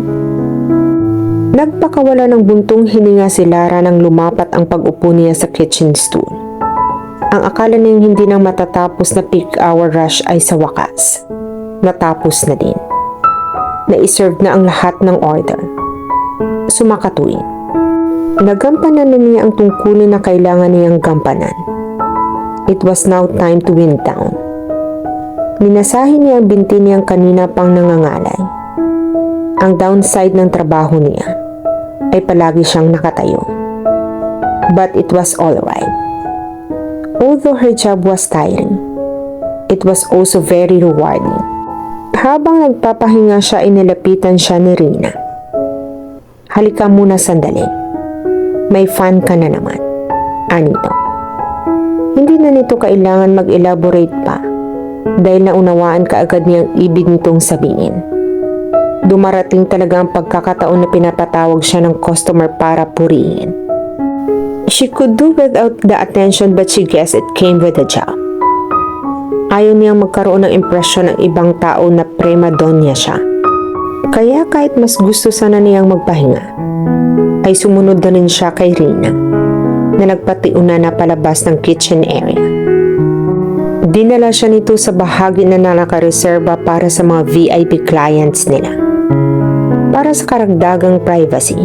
Nagpakawala ng buntong hininga si Lara nang lumapat ang pag-upo niya sa kitchen stool. Ang akala niyang hindi nang matatapos na peak hour rush ay sa wakas natapos na din. Na-serve na ang lahat ng order. Sumakatuwin. Nagampanan na niya ang tungkulin na kailangan niyang gampanan. It was now time to wind down. Minasahin niya ang binti niyang kanina pang nangangalay. Ang downside ng trabaho niya ay palagi siyang nakatayo. But it was alright. Although her job was tiring, it was also very rewarding. Habang nagpapahinga siya, inilapitan siya ni Rina. Halika muna sandali. May fan ka na naman. Anito. Hindi na nito kailangan mag-elaborate pa dahil naunawaan kaagad niyang ibig nitong sabihin. Dumarating talaga ang pagkakataon na pinapatawag siya ng customer para purihin. She could do without the attention but she guessed it came with the job. Ayaw niyang magkaroon ng impresyon ng ibang tao na prima donna siya. Kaya kahit mas gusto sana niyang magpahinga, ay sumunod na rin siya kay Rina na nagpatiuna na palabas ng kitchen area. Dinala siya nito sa bahagi na nakareserba para sa mga VIP clients nila. Para sa karagdagang privacy,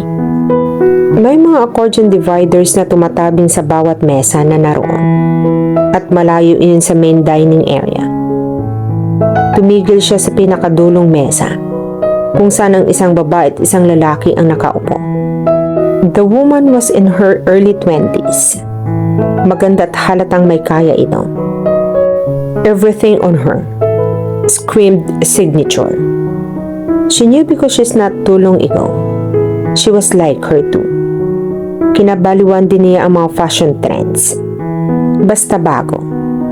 may mga accordion dividers na tumatabing sa bawat mesa na naroon at malayo iyon sa main dining area. Tumigil siya sa pinakadulong mesa kung saan ang isang babae at isang lalaki ang nakaupo. The woman was in her early 20s. Maganda at halatang may kaya ito. Everything on her screamed signature. She knew because she's not too long ago, she was like her too. Kinabaliwan din niya ang mga fashion trends. Basta bago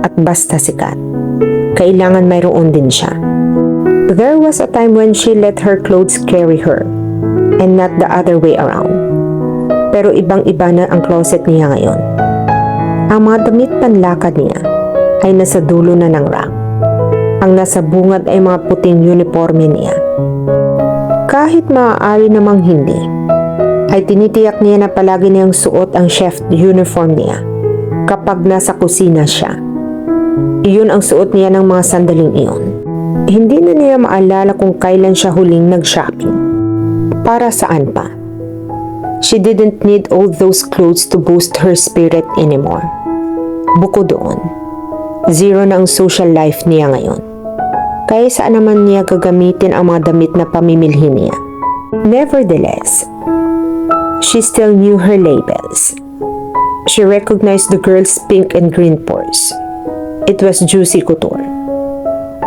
at basta sikat, kailangan mayroon din siya. There was a time when she let her clothes carry her and not the other way around. Pero ibang-iba na ang closet niya ngayon. Ang mga damit panlakad niya ay nasa dulo na ng rack. Ang nasa bungad ay mga puting uniforme niya. Kahit maaari namang hindi, ay tinitiyak niya na palagi niyang suot ang chef uniform niya kapag nasa kusina siya. Iyon ang suot niya ng mga sandaling iyon. Hindi na niya maalala kung kailan siya huling nag-shopping. Para saan pa? She didn't need all those clothes to boost her spirit anymore. Bukod doon, zero na ang social life niya ngayon. Kaya saan naman niya gagamitin ang mga damit na pamimilhi niya? Nevertheless, she still knew her labels. She recognized the girl's pink and green purse. It was Juicy Couture.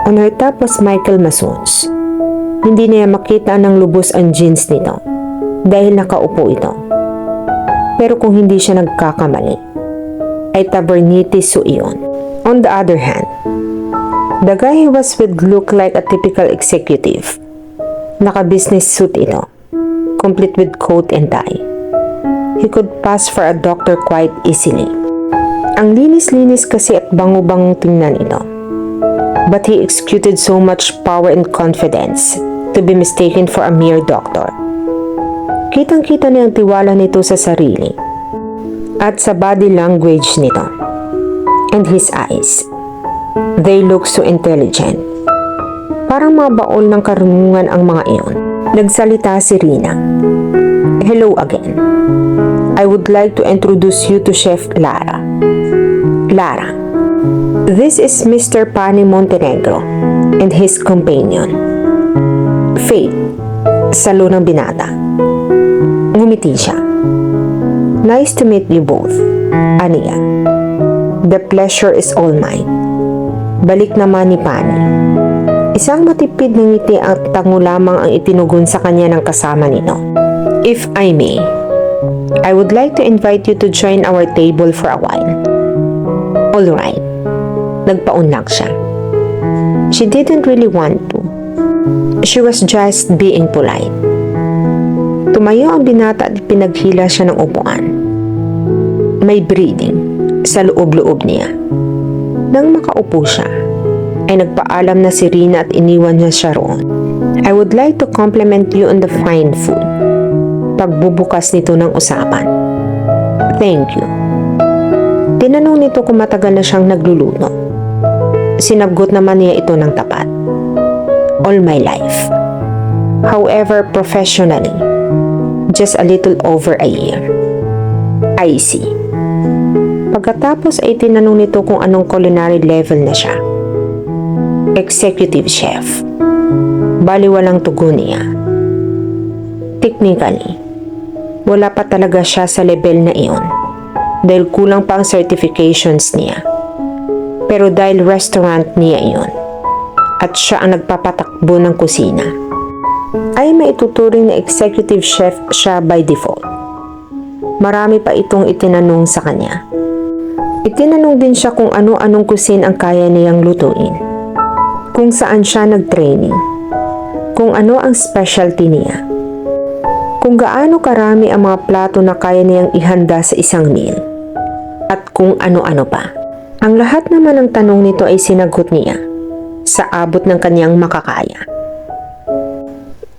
On her top was Michael Masons. Hindi niya makita ng lubos ang jeans nito dahil nakaupo ito. Pero kung hindi siya nagkakamali, ay Taverniti Su iyon. On the other hand, the guy he was with looked like a typical executive. Naka-business suit ito, complete with coat and tie. He could pass for a doctor quite easily. Ang linis-linis kasi at bango-bangong tingnan ito. But he executed so much power and confidence to be mistaken for a mere doctor. Kitang-kita niya ang tiwala nito sa sarili at sa body language nito. And his eyes. They look so intelligent. Parang mga baol ng karunungan ang mga iyon. Nagsalita si Rina. Hello again. I would like to introduce you to Chef Lara. Lara. This is Mr. Pani Montenegro and his companion. Faith. Salo ng binata. Ngumiti siya. Nice to meet you both. Aniya. The pleasure is all mine. Balik naman ni Pani. Isang matipid na ngiti at tango lamang ang itinugon sa kanya ng kasama nito. If I may, I would like to invite you to join our table for a while. Alright. Nagpaunlak siya. She didn't really want to. She was just being polite. Tumayo ang binata at pinaghila siya ng upuan. May breathing sa loob-loob niya. Nang makaupo siya, ay nagpaalam na si Rina at iniwan niya siya roon. I would like to compliment you on the fine food. Pagbubukas nito ng usapan. Thank you. Tinanong nito kung matagal na siyang nagluluto. Sinagot naman niya ito ng tapat. All my life. However, professionally, just a little over a year. I see. Pagkatapos ay tinanong nito kung anong culinary level na siya. Executive chef. Bali walang tugon niya. Technically, wala pa talaga siya sa level na iyon dahil kulang pa ang certifications niya. Pero dahil restaurant niya iyon at siya ang nagpapatakbo ng kusina, ay maituturing na executive chef siya by default. Marami pa itong itinanong sa kanya. Itinanong din siya kung ano-anong kusin ang kaya niyang lutuin, kung saan siya nag-training, kung ano ang specialty niya, kung gaano karami ang mga plato na kaya niyang ihanda sa isang meal, at kung ano-ano pa. Ang lahat naman ng tanong nito ay sinagot niya sa abot ng kanyang makakaya.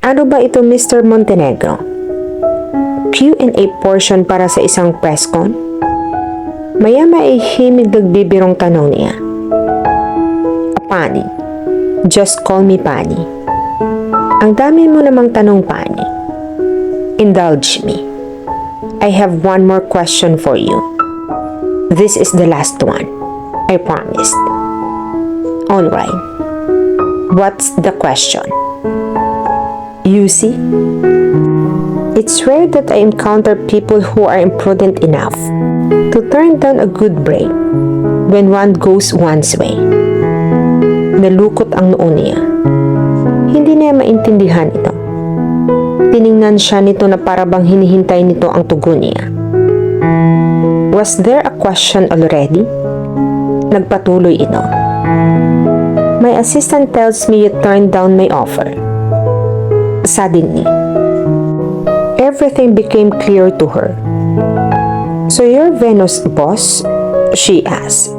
Ano ba ito, Mr. Montenegro? Q&A portion para sa isang press con? Maya-maya ay himig nagbibirong tanong niya. Pani. Just call me Pani. Ang dami mo namang tanong, Pani. Indulge me. I have one more question for you. This is the last one. I promised. Alright. What's the question? You see? It's rare that I encounter people who are imprudent enough to turn down a good break when one goes one's way. Nalukot ang noo niya. Hindi niya maintindihan ito. Tiningnan siya nito na parabang hinihintay nito ang tugon niya. Was there a question already? Nagpatuloy ito. My assistant tells me you turned down my offer. Suddenly, everything became clear to her. So you're Venus' boss? She asked.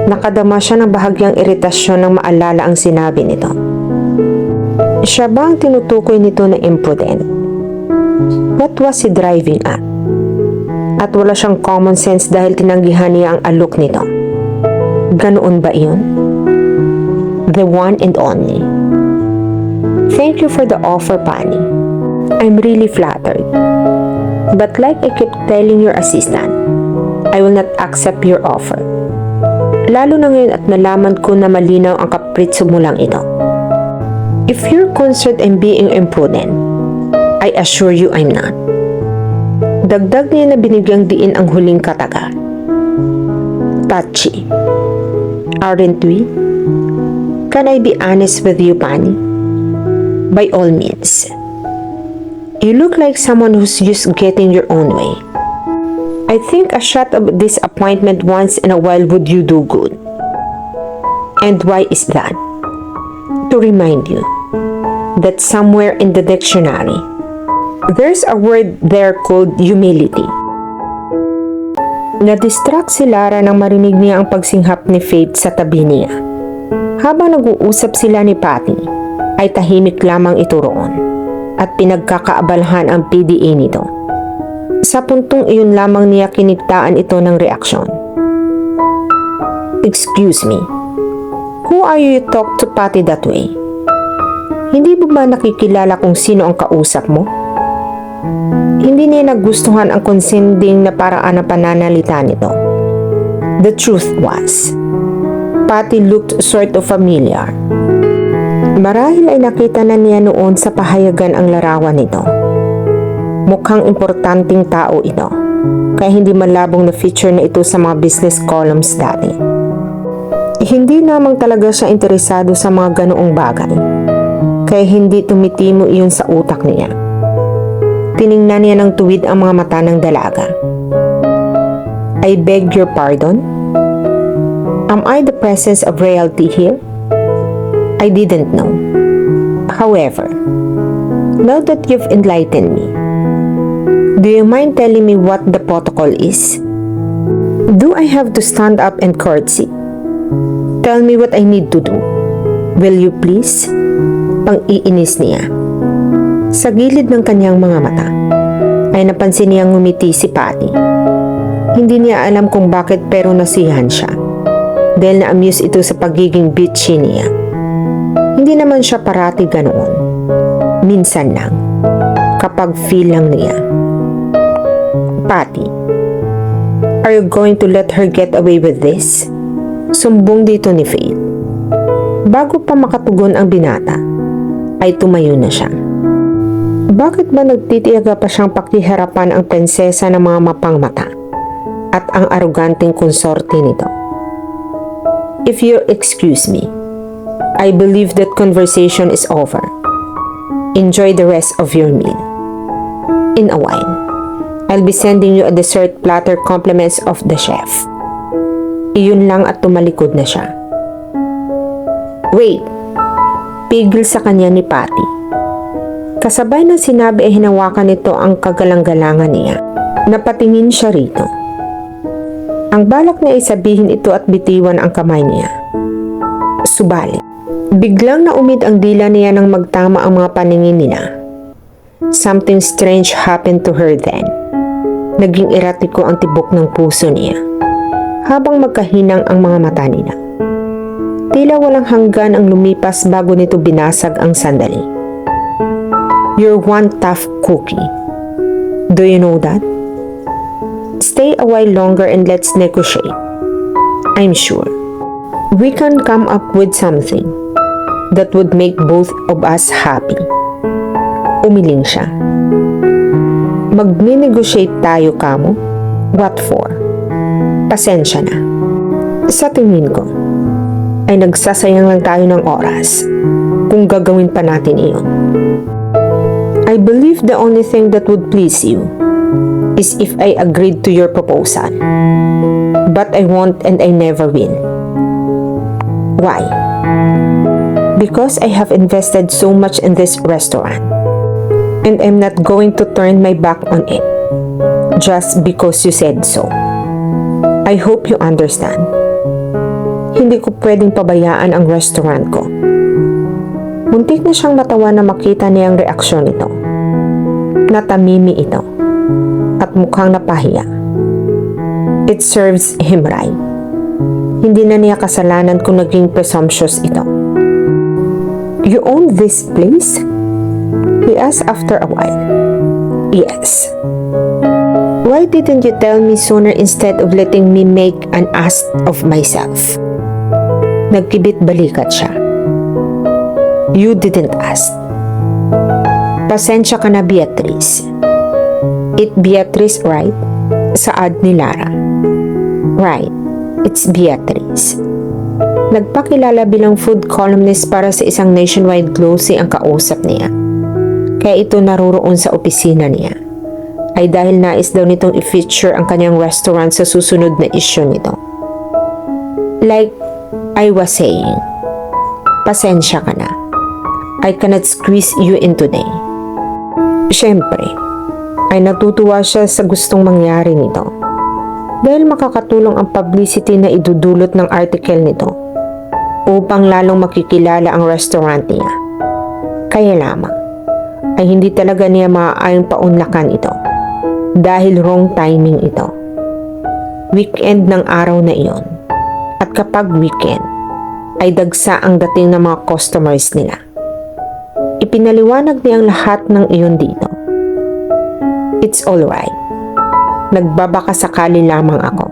Nakadama siya ng bahagyang iritasyon nang maalala ang sinabi nito. Siya ba ang tinutukoy nito na imprudent? What was he driving at? At wala siyang common sense dahil tinanggihan niya ang alok nito. Ganoon ba iyon? The one and only. Thank you for the offer, Pani. I'm really flattered. But like I keep telling your assistant, I will not accept your offer. Lalo na ngayon at nalaman ko na malinaw ang kapritso mo lang ito. If you're concerned I'm being imprudent, I assure you I'm not. Dagdag niya na binigyang diin ang huling kataga. Touchy. Aren't we? Can I be honest with you, Pani? By all means. You look like someone who's used getting your own way. I think a shot of disappointment once in a while would you do good. And why is that? To remind you that somewhere in the dictionary, there's a word there called humility. Na-distract si Lara nang marinig niya ang pagsinghap ni Faith sa tabi niya. Habang nag-uusap sila ni Patty, ay tahimik lamang ito roon at pinagkakaabalahan ang PDA nito. Sa puntong iyon lamang niya kinigtaan ito ng reaksyon. Excuse me, who are you talk to Patty that way? Hindi mo ba nakikilala kung sino ang kausap mo? Hindi niya nagustuhan ang konsending na paraan ng pananalita nito. The truth was, Patty looked sort of familiar. Marahil ay nakita na niya noon sa pahayagan ang larawan nito. Mukhang importanteng tao ito, kaya hindi malabong na feature na ito sa mga business columns dati. Hindi namang talaga siya interesado sa mga ganoong bagay, kaya hindi tumitimo iyon sa utak niya. Tiningnan niya ng tuwid ang mga mata ng dalaga. I beg your pardon? Am I the presence of reality here? I didn't know. However, now that you've enlightened me, do you mind telling me what the protocol is? Do I have to stand up and curtsy? Tell me what I need to do. Will you please? Pang-iinis niya. Sa gilid ng kanyang mga mata, ay napansin niyang ngumiti si Patty. Hindi niya alam kung bakit pero nasiyahan siya. Dahil na-amuse ito sa pagiging bitchy niya. Hindi naman siya parati ganoon. Minsan lang. Kapag feel lang niya. Patty, are you going to let her get away with this? Sumbong dito ni Faith. Bago pa makatugon ang binata, ay tumayo na siya. Bakit ba nagtitiyaga pa siyang pakiharapan ang prinsesa ng mga mapangmata at ang aruganteng konsorte nito? If you excuse me, I believe that conversation is over. Enjoy the rest of your meal. In a while, I'll be sending you a dessert platter compliments of the chef. Iyon lang at tumalikod na siya. Wait! Pigil sa kanya ni Patty. Kasabay ng sinabi ay hinawakan nito ang kagalang-galangan niya. Napatingin siya rito. Ang balak niya ay sabihin ito at bitiwan ang kamay niya. Subalit, biglang naumid ang dila niya nang magtama ang mga paningin nila. Something strange happened to her then. Naging eratiko ang tibok ng puso niya habang magkahinang ang mga mata nila. Tila walang hanggan ang lumipas bago nito binasag ang sandali. You're one tough cookie. Do you know that? Stay a while longer and let's negotiate. I'm sure we can come up with something that would make both of us happy. Umiling siya. Magni-negotiate tayo, kamo? What for? Pasensya na. Sa tingin ko, ay nagsasayang lang tayo ng oras kung gagawin pa natin iyon. I believe the only thing that would please you is if I agreed to your proposal. But I won't and I never will. Why? Because I have invested so much in this restaurant and I'm not going to turn my back on it just because you said so. I hope you understand. Hindi ko pwedeng pabayaan ang restaurant ko. Muntik na siyang matawa na makita niya ang reaksyon nito. Natamimi ito at mukhang napahiya. It serves him right. Hindi na niya kasalanan kung naging presumptuous ito. You own this place? He asked after a while. Yes. Why didn't you tell me sooner instead of letting me make an ass of myself? Nagkibit balikat siya. You didn't ask. Pasensya ka na, Beatrice. It Beatrice, right? Saad ni Lara. Right. It's Beatrice. Nagpakilala bilang food columnist para sa isang nationwide glossy ang kausap niya. Kaya ito naroroon sa opisina niya. Ay dahil nais daw nitong i-feature ang kanyang restaurant sa susunod na issue nito. Like I was saying, pasensya ka na. I cannot squeeze you in today. Siyempre, ay natutuwa siya sa gustong mangyari nito. Dahil makakatulong ang publicity na idudulot ng article nito upang lalong makikilala ang restaurant niya. Kaya lamang, ay hindi talaga niya maaayong paunlakan ito dahil wrong timing ito. Weekend ng araw na iyon. At kapag weekend, ay dagsa ang dating ng mga customers nila. Ipinaliwanag niya ang lahat ng iyon dito. It's alright. Nagbabaka sakali lamang ako.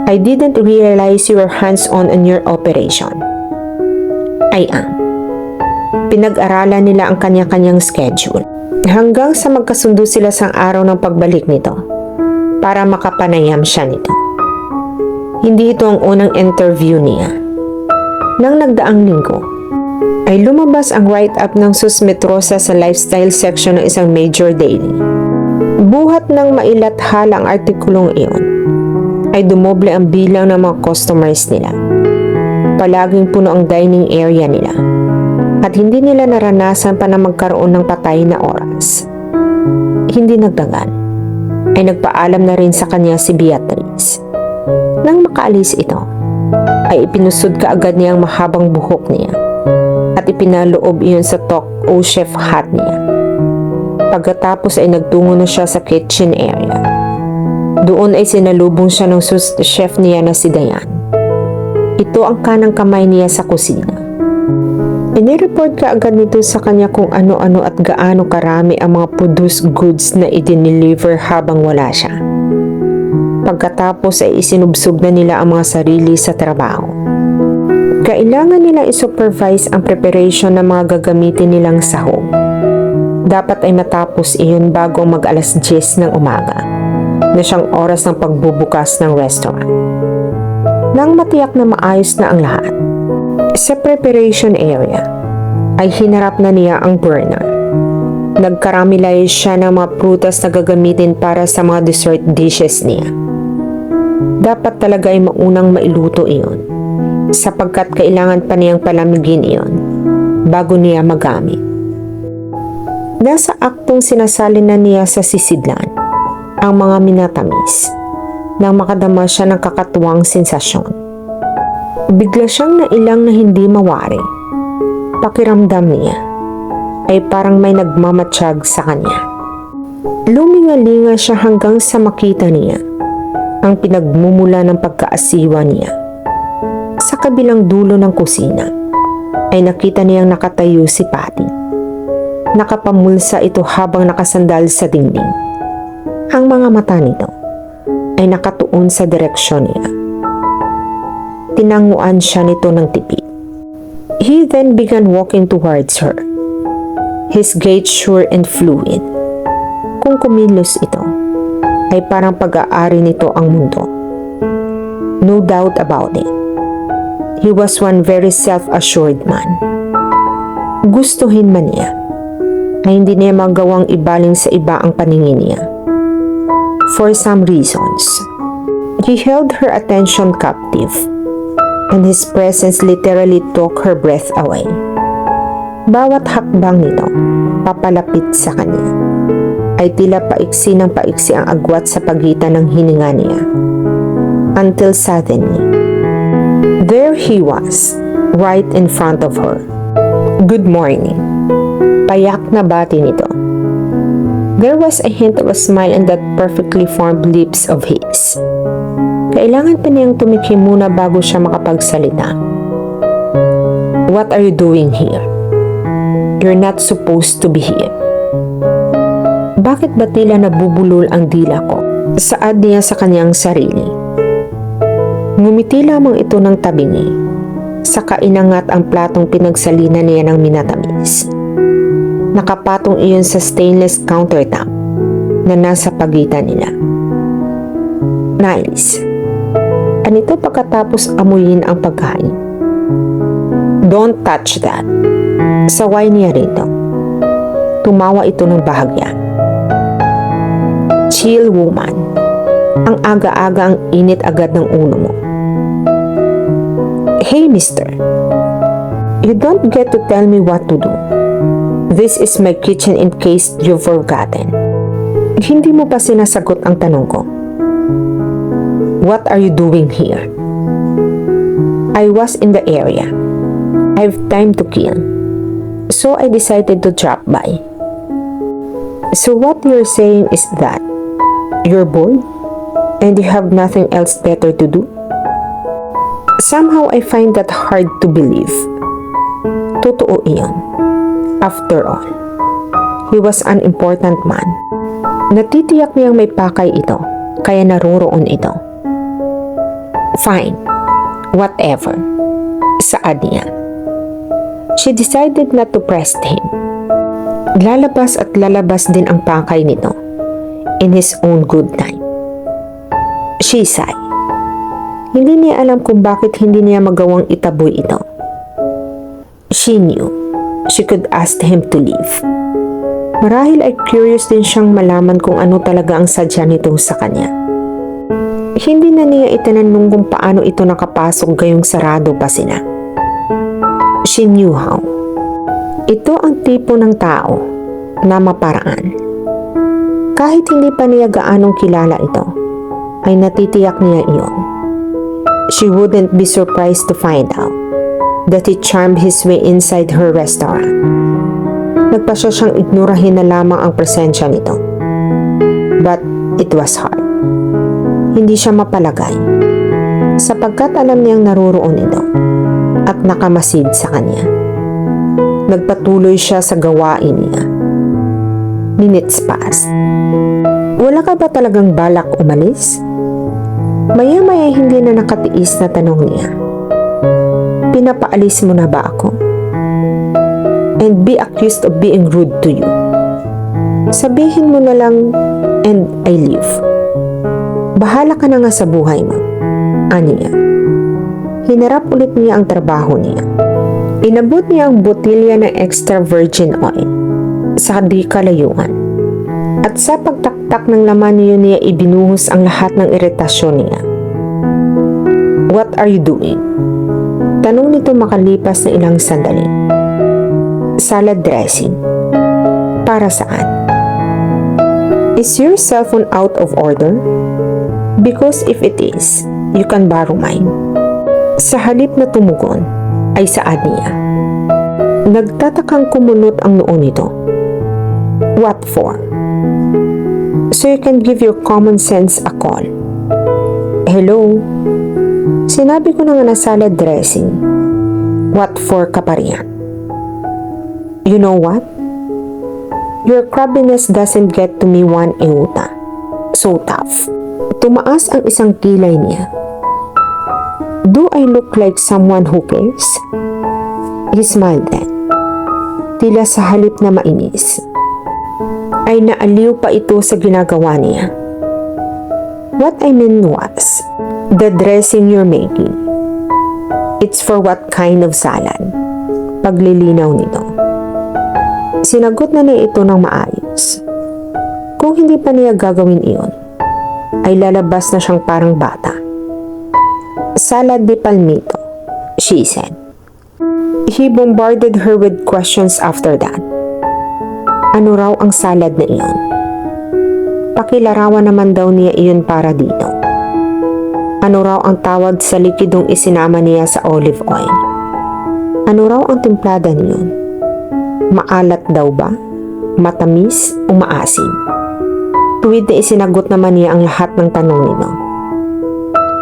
I didn't realize you were hands-on on your operation. I am. Pinag-aralan nila ang kanya-kanyang schedule hanggang sa magkasundo sila sa araw ng pagbalik nito para makapanayam siya nito. Hindi ito ang unang interview niya. Nang nagdaang linggo, ay lumabas ang write-up ng Sus Metrosa sa lifestyle section ng isang major daily. Buhat ng mailathala ang artikulong iyon, ay dumoble ang bilang ng mga customers nila. Palaging puno ang dining area nila at hindi nila naranasan pa na magkaroon ng patay na oras. Hindi nagdagal, ay nagpaalam na rin sa kanya si Beatrice. Nang makaalis ito, ay ipinusod kaagad niya ang mahabang buhok niya at ipinaloob iyon sa talk o chef hat niya. Pagkatapos ay nagtungo na siya sa kitchen area. Doon ay sinalubong siya ng chef niya na si Diane. Ito ang kanang kamay niya sa kusina. Inireport kaagad nito sa kanya kung ano-ano at gaano karami ang mga produced goods na idiniliver habang wala siya. Pagkatapos ay isinubsob na nila ang mga sarili sa trabaho. Kailangan nilang isupervise ang preparation ng mga gagamitin nilang sahog. Dapat ay matapos iyon bago mag-alas 10 ng umaga, na siyang oras ng pagbubukas ng restaurant. Nang matiyak na maayos na ang lahat, sa preparation area, ay hinarap na niya ang burner. Nagkaramilay siya ng mga prutas na gagamitin para sa mga dessert dishes niya. Dapat talaga ay maunang mailuto iyon, sapagkat kailangan pa niyang palamigin iyon bago niya magamit. Nasa aktong sinasalin na niya sa sisidlan ang mga minatamis nang makadama siya ng kakatuwang sensasyon. Bigla siyang nailang na hindi mawari. Pakiramdam niya ay parang may nagmamatsyag sa kanya. Lumingalinga siya hanggang sa makita niya ang pinagmumula ng pagkaasiwa niya. Sa kabilang dulo ng kusina ay nakita niyang nakatayo si Patty. Nakapamulsa ito habang nakasandal sa dingding. Ang mga mata nito ay nakatuon sa direksyon niya. Tinanguan siya nito ng tipid. He then began walking towards her. His gait sure and fluid. Kung kumilos ito, ay parang pag-aari nito ang mundo. No doubt about it. He was one very self-assured man. Gustuhin man niya, ay hindi niya magawang ibaling sa iba ang paningin niya. For some reasons, he held her attention captive, and his presence literally took her breath away. Bawat hakbang nito, papalapit sa kanya, ay tila paiksi ng paiksi ang agwat sa pagitan ng hininga niya. Until suddenly, There he was, right in front of her. "Good morning." Payak na bati nito. There was a hint of a smile on that perfectly formed lips of his. Kailangan pa niyang tumikim muna bago siya makapagsalita. "What are you doing here? You're not supposed to be here." Bakit ba tila nabubulol ang dila ko? Saad niya sa kanyang sarili. Ngumiti lamang ito ng tabingi. Saka inangat ang platong pinagsalina niya ng minatamis. Nakapatong iyon sa stainless countertop na nasa pagitan nila. "Nice." Anito pagkatapos amuyin ang pagkain. "Don't touch that." Saway niya rito. Tumawa ito ng bahagya. "Chill, woman. Ang aga-aga ang init agad ng ulo mo." "Hey, mister. You don't get to tell me what to do. This is my kitchen in case you've forgotten." Hindi mo pa sinasagot ang tanong ko. "What are you doing here?" "I was in the area. I have time to kill. So I decided to drop by." "So what you're saying is that you're bored and you have nothing else better to do?" Somehow I find that hard to believe. Totoo iyon. After all, he was an important man. Natitiyak niyang may pakay ito, kaya naroroon ito. "Fine, whatever," saad niya. She decided not to press him. Lalabas at lalabas din ang pakay nito, in his own good time. She sighed. Hindi niya alam kung bakit hindi niya magawang itaboy ito. She knew she could ask him to leave. Marahil ay curious din siyang malaman kung ano talaga ang sadya nito sa kanya. Hindi na niya itinanong kung paano ito nakapasok gayong sarado pa sila. She knew how. Ito ang tipo ng tao na maparaan. Kahit hindi pa niya gaanong kilala ito, ay natitiyak niya iyon. She wouldn't be surprised to find out that he charmed his way inside her restaurant. Nagpasya siyang ignorahin na lamang ang presensya nito. But it was hard. Hindi siya mapalagay, sapagkat alam niyang naroroon ito at nakamasid sa kanya. Nagpatuloy siya sa gawain niya. Minutes passed. "Wala ka ba talagang balak umalis?" Maya-maya hindi na nakatiis na tanong niya. "Pinapaalis mo na ba ako? And be accused of being rude to you. Sabihin mo na lang, and I leave. Bahala ka na nga sa buhay mo." Aniya. Hinarap ulit niya ang trabaho niya. Inabot niya ang botilya ng extra virgin oil sa di kalayuan. At sa pagtaktak ng laman niya ibinuhos ang lahat ng iritasyon niya. "What are you doing?" Tanong nito makalipas na ilang sandali. "Salad dressing." "Para saan?" "Is your cellphone out of order? Because if it is, you can borrow mine." Sa halip na tumugon, ay saad niya. Nagtatakang kumunot ang noo nito. "What for?" "So you can give your common sense a call." "Hello? Sinabi ko na nga na salad dressing. What for ka pa riyan?" "You know what? Your crabbiness doesn't get to me one iota. So tough." Tumaas ang isang kilay niya. "Do I look like someone who cares?" He smiled then. Tila sa halip na mainis, ay naaliw pa ito sa ginagawa niya. "What I mean was, the dressing you're making. It's for what kind of salad?" Paglilinaw nito. Sinagot na niya ito ng maayos. Kung hindi pa niya gagawin iyon, ay lalabas na siyang parang bata. "Salad de palmito," she said. He bombarded her with questions after that. Ano raw ang salad na iyon? Pakilarawan naman daw niya iyon para dito. Ano raw ang tawag sa likidong isinama niya sa olive oil? Ano raw ang timplada niyon? Maalat daw ba? Matamis o maasim? Tuwid na isinagot naman niya ang lahat ng tanong nito.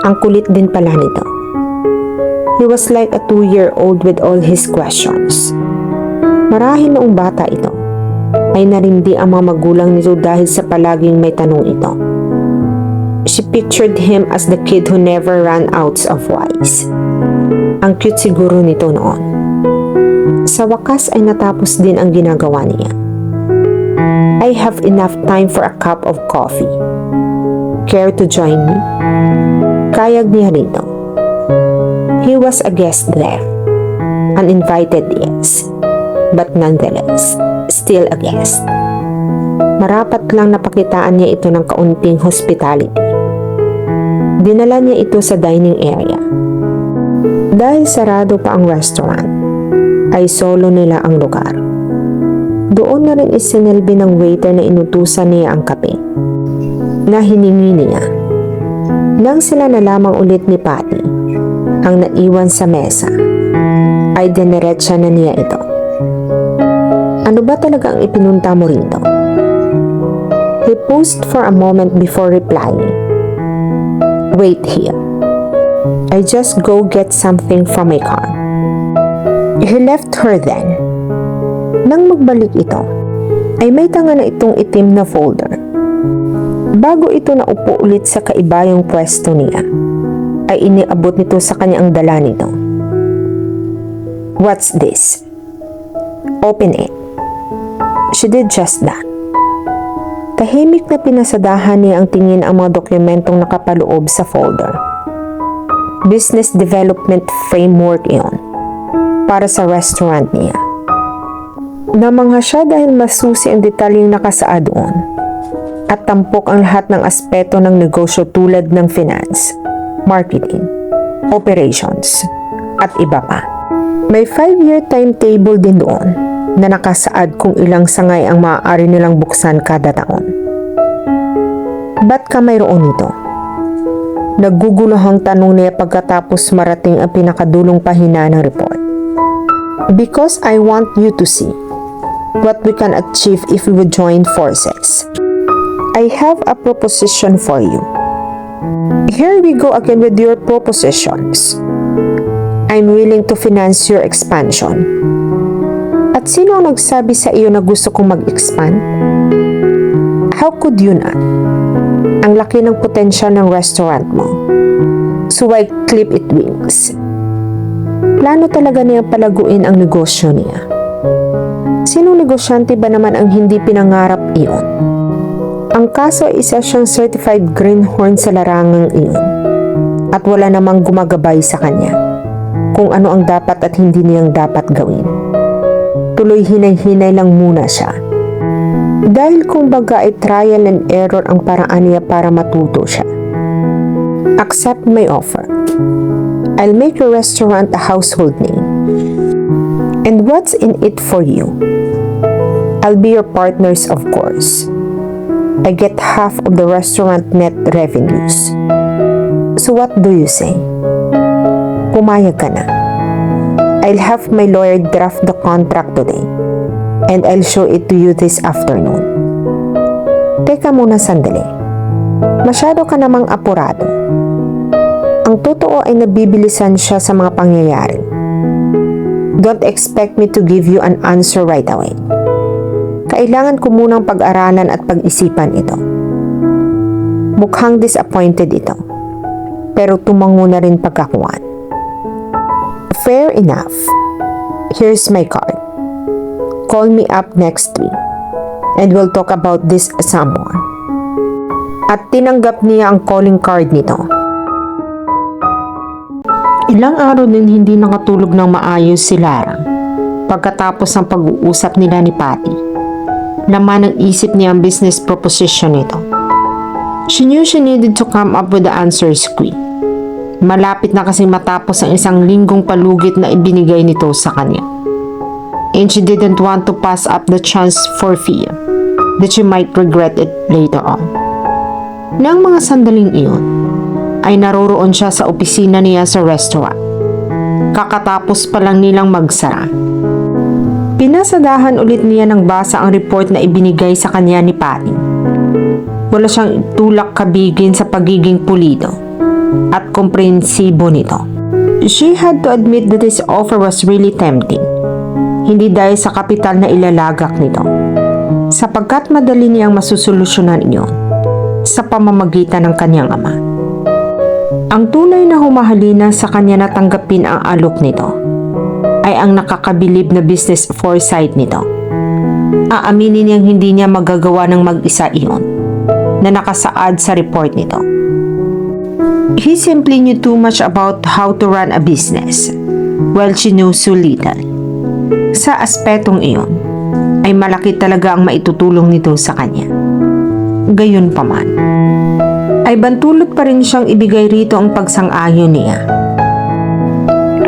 Ang kulit din pala nito. He was like a 2-year-old with all his questions. Marahil noong bata ito, ay narindi ang mga magulang nito dahil sa palaging may tanong ito. She pictured him as the kid who never ran out of whys. Ang cute siguro nito noon. Sa wakas ay natapos din ang ginagawa niya. I have enough time for a cup of coffee. Care to join me? Kayag niya rito. He was a guest there. Uninvited, yes. But nonetheless, still a guest. Marapat lang napakitaan niya ito ng kaunting hospitality. Dinala niya ito sa dining area. Dahil sarado pa ang restaurant, ay solo nila ang lugar. Doon na rin isinilbi ng waiter na inutusan niya ang kape, na hiningi niya. Nang sila na lamang ulit ni Patty, ang naiwan sa mesa, ay diniretsa na niya ito. Ano ba talaga ang ipinunta mo rito? He paused for a moment before replying. Wait here. I just go get something from my car. He left her then. Nang magbalik ito, ay may tanga na itong itim na folder. Bago ito naupo ulit sa kaibayang pwesto niya, ay iniabot nito sa kanya ang dala nito. What's this? Open it. She did just that. Tahimik na pinasadahan niya ang tingin ang mga dokumentong nakapaloob sa folder. Business Development Framework iyon para sa restaurant niya. Namangha siya dahil masusi ang detalyeng nakasaad doon at tampok ang lahat ng aspeto ng negosyo tulad ng finance, marketing, operations, at iba pa. May 5-year timetable din doon na nakasaad kung ilang sangay ang maaari nilang buksan kada taon. Ba't ka mayroon nito? Naguguluhang tanong niya pagkatapos marating ang pinakadulong pahina ng report. Because I want you to see what we can achieve if we would join forces. I have a proposition for you. Here we go again with your propositions. I'm willing to finance your expansion. At sino ang nagsabi sa iyo na gusto kong mag-expand? How could you not? Ang laki ng potensyal ng restaurant mo. So why clip it wings? Plano talaga niya palaguin ang negosyo niya. Sinong negosyante ba naman ang hindi pinangarap iyon? Ang kaso ay isa siyang certified greenhorn sa larangang iyon. At wala namang gumagabay sa kanya kung ano ang dapat at hindi niyang dapat gawin. Tuloy hinay-hinay lang muna siya. Dahil kung baga ay trial and error ang paraan niya para matuto siya. Accept my offer. I'll make your restaurant a household name. And what's in it for you? I'll be your partners, of course. I get half of the restaurant net revenues. So what do you say? Pumayag ka na. I'll have my lawyer draft the contract today. And I'll show it to you this afternoon. Teka muna sandali. Masyado ka namang apurado. Ang totoo ay nabibilisan siya sa mga pangyayari. Don't expect me to give you an answer right away. Kailangan ko munang pag-aralan at pag-isipan ito. Mukhang disappointed ito. Pero tumango na rin pagkakuan. Fair enough. Here's my card. Call me up next week and we'll talk about this some more. At tinanggap niya ang calling card nito. Ilang araw din hindi nakatulog ng maayos si Lara pagkatapos ng pag-uusap nila ni Patty. Laman ng isip niya ang business proposition nito. She knew she needed to come up with the answers quick. Malapit na kasi matapos ang isang linggong palugit na ibinigay nito sa kanya. And she didn't want to pass up the chance for fear that she might regret it later on. Nang mga sandaling iyon, ay naroroon siya sa opisina niya sa restaurant. Kakatapos pa lang nilang magsara. Pinasadahan ulit niya ng basa ang report na ibinigay sa kanya ni Patty. Wala siyang tulak kabigin sa pagiging pulido at komprehensibo nito. She had to admit that his offer was really tempting. Hindi dahil sa kapital na ilalagak nito, sapagkat madali niyang masusolusyonan iyon sa pamamagitan ng kanyang ama. Ang tunay na humahalina sa kanya na tanggapin ang alok nito ay ang nakakabilib na business foresight nito. Aaminin niyang hindi niya magagawa ng mag-isa iyon na nakasaad sa report nito. He simply knew too much about how to run a business while she knew so little. Sa aspetong iyon, ay malaki talaga ang maitutulong nito sa kanya. Gayunpaman, ay bantulot pa rin siyang ibigay rito ang pagsang-ayon niya.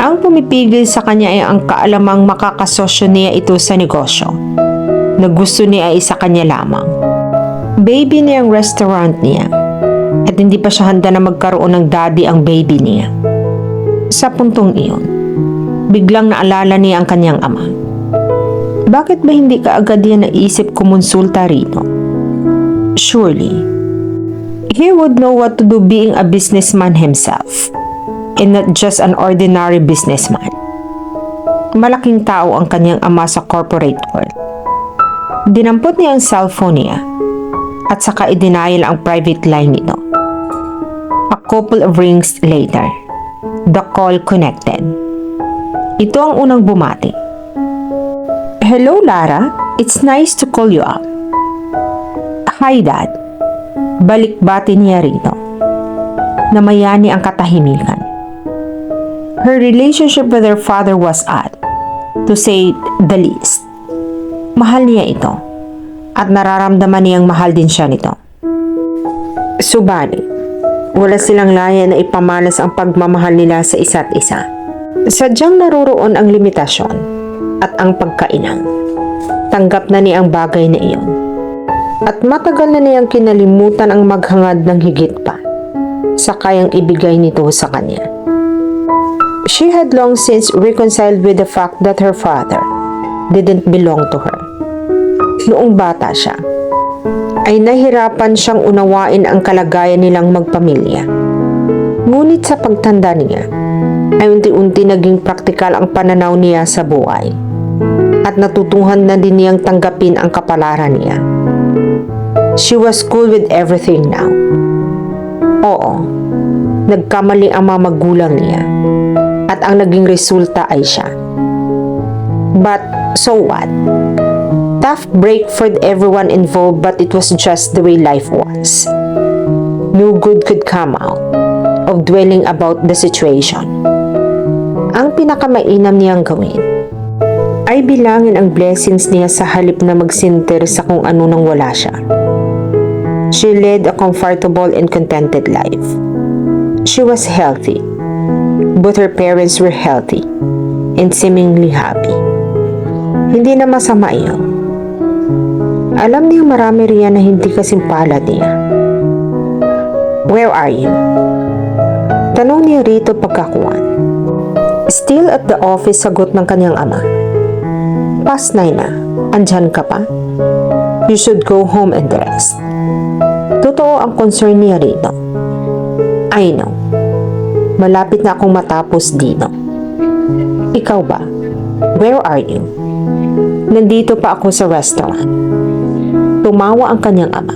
Ang pumipigil sa kanya ay ang kaalamang makakasosyo niya ito sa negosyo na gusto niya ay sa kanya lamang. Baby niya ang restaurant niya at hindi pa siya handa na magkaroon ng daddy ang baby niya. Sa puntong iyon, biglang naalala niya ang kanyang ama. Bakit ba hindi ka agad yan naisip kumonsulta rito? Surely, he would know what to do being a businessman himself and not just an ordinary businessman. Malaking tao ang kanyang ama sa corporate world. Dinampot niya ang cellphone niya at saka i-denial ang private line nito. A couple of rings later, the call connected. Ito ang unang bumati. Hello Lara, it's nice to call you up. Hi Dad. Balik-bati niya rito. Namayani ang katahimikan. Her relationship with her father was odd, to say the least. Mahal niya ito at nararamdaman niyang mahal din siya nito. Subalit, wala silang laya na ipamalas ang pagmamahal nila sa isa't isa. Sadyang naroroon ang limitasyon at ang pagkainang. Tanggap na niya ang bagay na iyon. At matagal na niyang kinalimutan ang maghangad ng higit pa sa kayang ibigay nito sa kanya. She had long since reconciled with the fact that her father didn't belong to her. Noong bata siya, ay nahirapan siyang unawain ang kalagayan nilang magpamilya. Ngunit sa pagtanda niya, ay unti-unti naging praktikal ang pananaw niya sa buhay at natutuhan na din niyang tanggapin ang kapalaran niya. She was cool with everything now. Oo, nagkamali ang mga magulang niya at ang naging resulta ay siya. But so what? Tough break for everyone involved, but it was just the way life was. No good could come out of dwelling about the situation. Ang pinakamainam niyang gawin ay bilangin ang blessings niya sa halip na magsinter sa kung ano nang wala siya. She led a comfortable and contented life. She was healthy. Both her parents were healthy and seemingly happy. Hindi na masama iyon. Alam niya marami riyan na hindi kasing palad niya. Where are you? Tanong niya rito pagkakuan. Still at the office, sagot ng kanyang ama. Past 9 na. Andyan ka pa? You should go home and rest. Totoo ang concern niya rito. I know. Malapit na akong matapos dito. Ikaw ba? Where are you? Nandito pa ako sa restaurant. Tumawa ang kanyang ama.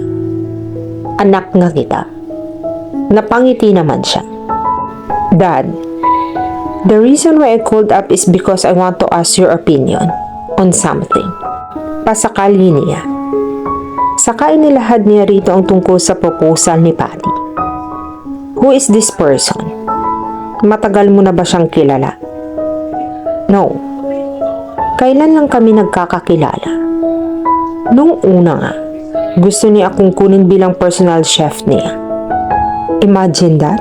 Anak nga kita. Napangiti naman siya. Dad, the reason why I called up is because I want to ask your opinion on something. Pasakali niya. Saka inilahad niya rito ang tungkol sa proposal ni Patty. Who is this person? Matagal mo na ba siyang kilala? No. Kailan lang kami nagkakakilala? Nung una nga, gusto niya akong kunin bilang personal chef niya. Imagine that?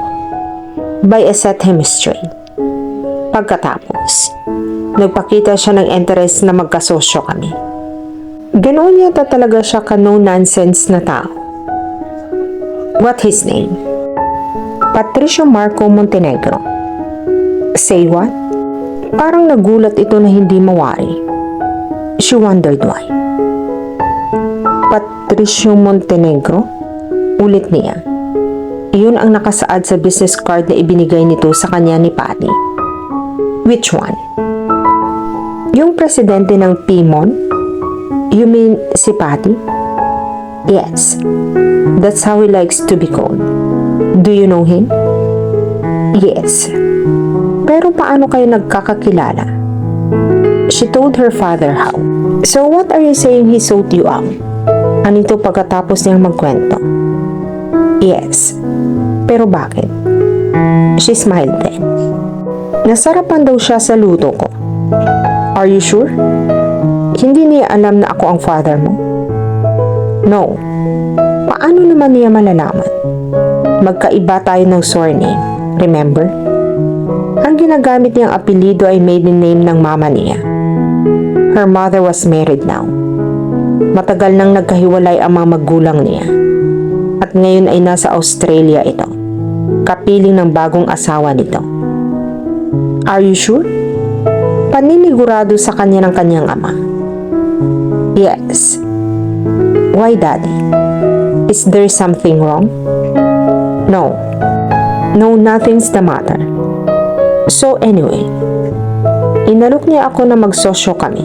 By a set him straight. Pagkatapos, nagpakita siya ng interest na magkasosyo kami. Ganoon yata talaga siya ka no-nonsense na tao. What his name? Patricio Marco Montenegro. Say what? Parang nagulat ito na hindi mawari. She wondered why. Patricio Montenegro? Ulit niya. Iyon ang nakasaad sa business card na ibinigay nito sa kanya ni Patty. Which one? Yung presidente ng PMON? You mean si Patty? Yes. That's how he likes to be called. Do you know him? Yes. Pero paano kayo nagkakakilala? She told her father how. So what are you saying he sought you out? Anito pagkatapos niyang magkwento? Yes. Pero bakit? She smiled then. Nasarapan daw siya sa luto ko. Are you sure? Hindi niya alam na ako ang father mo? No. Paano naman niya malalaman? Magkaiba tayo ng surname. Remember? Ang ginagamit niyang apelido ay maiden name ng mama niya. Her mother was married now. Matagal nang nagkahiwalay ang mga magulang niya. At ngayon ay nasa Australia ito. Kapiling ng bagong asawa nito. Are you sure? Paninigurado sa kanya ng kanyang ama. Yes. Why, Daddy? Is there something wrong? No. No, nothing's the matter. So anyway, inalok niya ako na magsosyo kami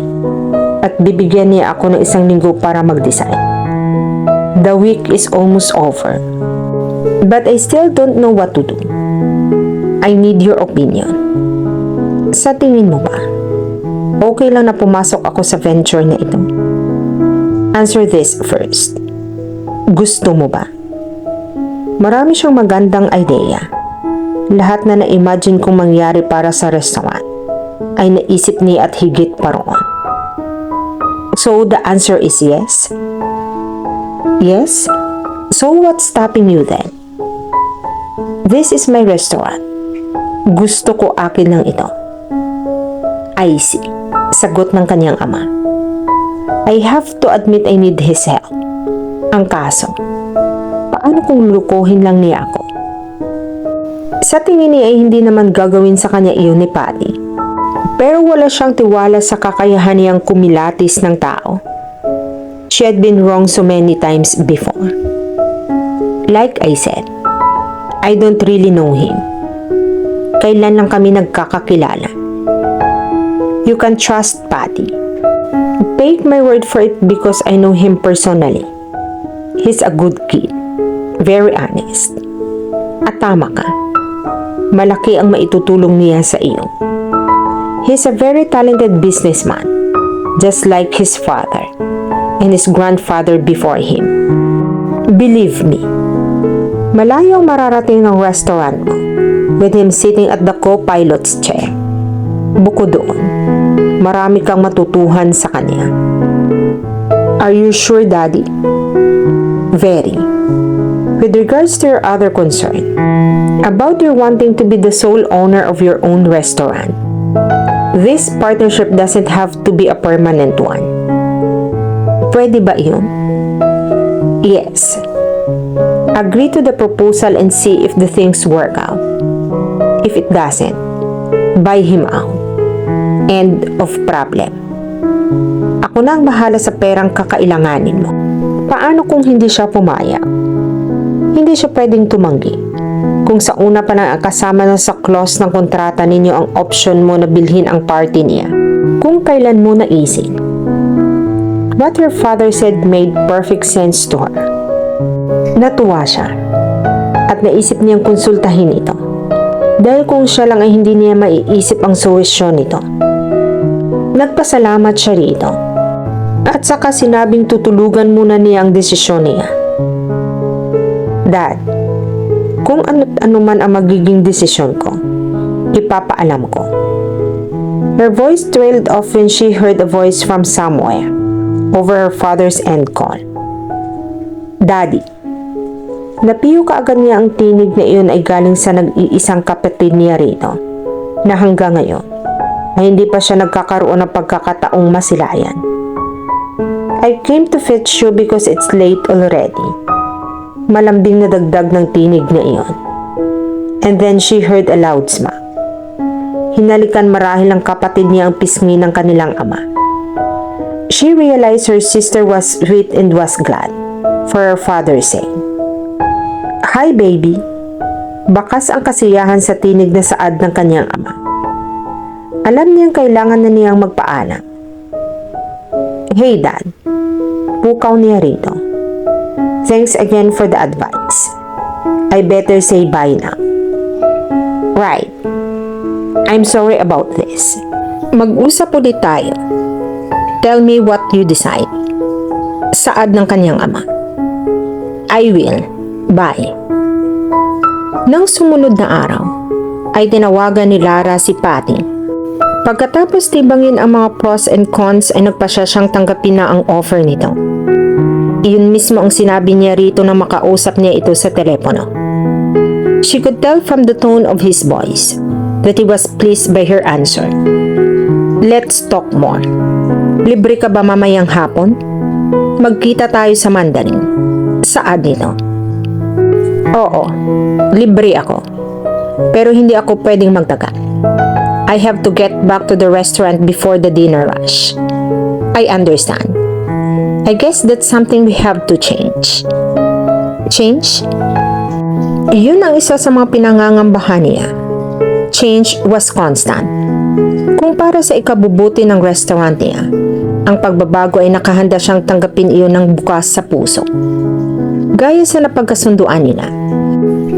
at bibigyan niya ako ng 1 linggo para mag-design. The week is almost over, but I still don't know what to do. I need your opinion. Sa tingin mo ba, okay lang na pumasok ako sa venture na ito? Answer this first. Gusto mo ba? Marami siyang magandang idea. Lahat na na-imagine kong mangyari para sa restaurant ay naisip niya at higit pa roon. So the answer is yes? Yes? So what's stopping you then? This is my restaurant. Gusto ko akin lang ito. I see. Sagot ng kanyang ama. I have to admit I need his help. Ang kaso, paano kung lulukuhin lang niya ako? Sa tingin niya ay hindi naman gagawin sa kanya iyon ni Patty. Pero wala siyang tiwala sa kakayahan niyang kumilatis ng tao. She had been wrong so many times before. Like I said, I don't really know him. Kailan lang kami nagkakakilala. You can trust Patty. Take my word for it because I know him personally. He's a good kid. Very honest. At tama ka. Malaki ang maitutulong niya sa iyo. He's a very talented businessman, just like his father and his grandfather before him. Believe me, malayo ang mararating ng restaurant mo with him sitting at the co-pilot's chair. Bukod doon, marami kang matutuhan sa kanya. Are you sure, Daddy? Very. With regards to your other concern, about your wanting to be the sole owner of your own restaurant, this partnership doesn't have to be a permanent one. Pwede ba yun? Yes. Agree to the proposal and see if the things work out. If it doesn't, buy him out. End of problem. Ako na ang bahala sa perang kakailanganin mo. Paano kung hindi siya pumayag? Hindi siya pwedeng tumanggi. Kung sa una pa na kasama na sa clause ng kontrata ninyo ang option mo na bilhin ang party niya, kung kailan mo naisip. What her father said made perfect sense to her. Natuwa siya at naisip niyang konsultahin ito. Dahil kung siya lang ay hindi niya maiisip ang solusyon nito. Nagpasalamat siya rito. At saka sinabing tutulugan muna niya ang desisyon niya. Dad, kung ano man ang magiging desisyon ko, ipapaalam ko. Her voice trailed off when she heard a voice from somewhere over her father's end call. Daddy. Napiyo kaagad niya ang tinig na iyon ay galing sa nag-iisang kapatid niya rito na hanggang ngayon ay hindi pa siya nagkakaroon ng pagkakataong masilayan. I came to fetch you because it's late already. Malambing na dagdag ng tinig na iyon. And then she heard a loud smack. Hinalikan marahil ng kapatid niya ang pisngi ng kanilang ama. She realized her sister was sweet and was glad, for her father saying, "Hi baby." Bakas ang kasiyahan sa tinig na saad ng kanyang ama. Alam niyang kailangan na niyang magpaalam. "Hey dad." Pukaw niya rito. "Thanks again for the advice. I better say bye now." "Right. I'm sorry about this. Mag-usap ulit tayo. Tell me what you decide." Saad ng kanyang ama. "I will. Bye." Nang sumunod na araw, ay tinawagan ni Lara si Patty. Pagkatapos tibangin ang mga pros and cons ay nagpasya siyang tanggapin na ang offer nito. Iyon mismo ang sinabi niya rito na makausap niya ito sa telepono. She could tell from the tone of his voice that he was pleased by her answer. "Let's talk more. Libre ka ba mamayang hapon? Magkita tayo sa Mandarin." Saad nito. "Oo, libre ako. Pero hindi ako pwedeng magtagal. I have to get back to the restaurant before the dinner rush." "I understand. I guess that's something we have to change." "Change?" Iyon ang isa sa mga pinangangambahan niya. Change was constant. Kung para sa ikabubuti ng restaurant niya, ang pagbabago ay nakahanda siyang tanggapin iyon ng bukas sa puso. Gaya sa napagkasunduan nila.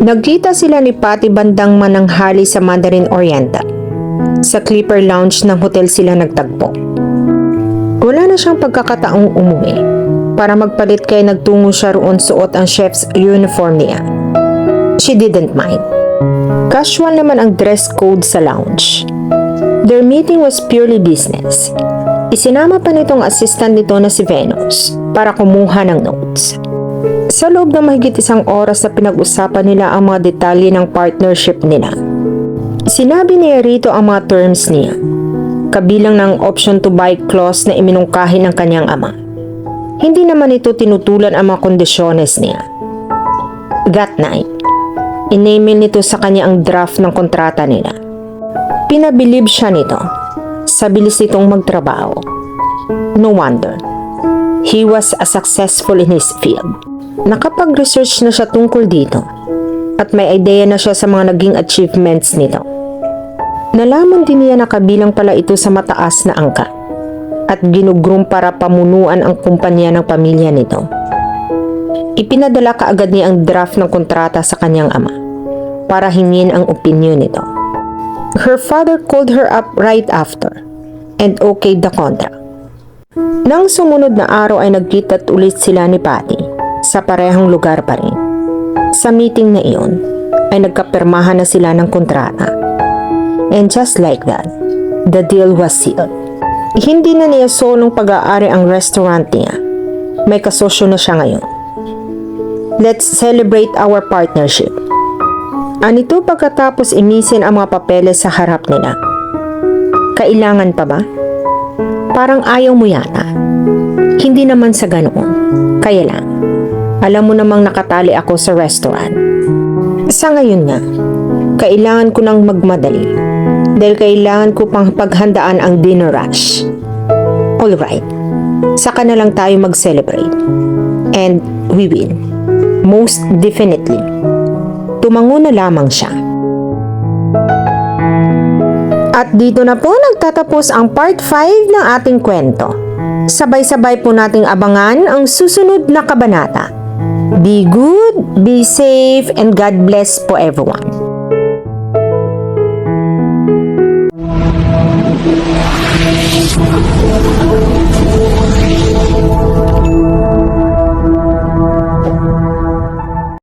Nagkita sila ni Patty bandang mananghali sa Mandarin Oriental. Sa Clipper Lounge ng hotel sila nagtagpo. Wala na siyang pagkakataong umuwi. Para magpalit kaya nagtungo siya roon suot ang chef's uniform niya. She didn't mind. Casual naman ang dress code sa lounge. Their meeting was purely business. Isinama pa nitong assistant nito na si Venus para kumuha ng notes. Sa loob ng mahigit isang oras na pinag-usapan nila ang mga detalye ng partnership nila. Sinabi niya rito ang mga terms niya, kabilang ng option to buy clause na iminungkahi ng kanyang ama. Hindi naman ito tinutulan ang mga kondisyones niya. That night, in-email nito sa kanya ang draft ng kontrata nila. Pinabilib siya nito sa bilis nitong magtrabaho. No wonder. He was successful in his field. Nakapag-research na siya tungkol dito at may idea na siya sa mga naging achievements nito. Nalaman din niya na kabilang pala ito sa mataas na angka at ginugrum para pamunuan ang kumpanya ng pamilya nito. Ipinadala kaagad niya ang draft ng kontrata sa kanyang ama para hingin ang opinyon nito. Her father called her up right after and okayed the contract. Nang sumunod na araw ay nagkita't ulit sila ni Patty sa parehong lugar pa rin. Sa meeting na iyon ay nagkapirmahan na sila ng kontrata. And just like that, the deal was sealed. Hindi na niya solong pag-aari ang restaurant niya. May kasosyo na siya ngayon. Let's celebrate our partnership. Anito pagkatapos imisin ang mga papeles sa harap nila. Kailangan pa ba? Parang ayaw mo yata. Hindi naman sa ganoon. Kaya lang, alam mo namang nakatali ako sa restaurant. Sa ngayon nga, kailangan ko nang magmadali dahil kailangan ko pang paghandaan ang dinner rush. Alright, saka na lang tayo mag-celebrate. And we will. Most definitely. Tumango na lamang siya. At dito na po nagtatapos ang part 5 ng ating kwento. Sabay-sabay po nating abangan ang susunod na kabanata. Be good, be safe, and God bless po everyone.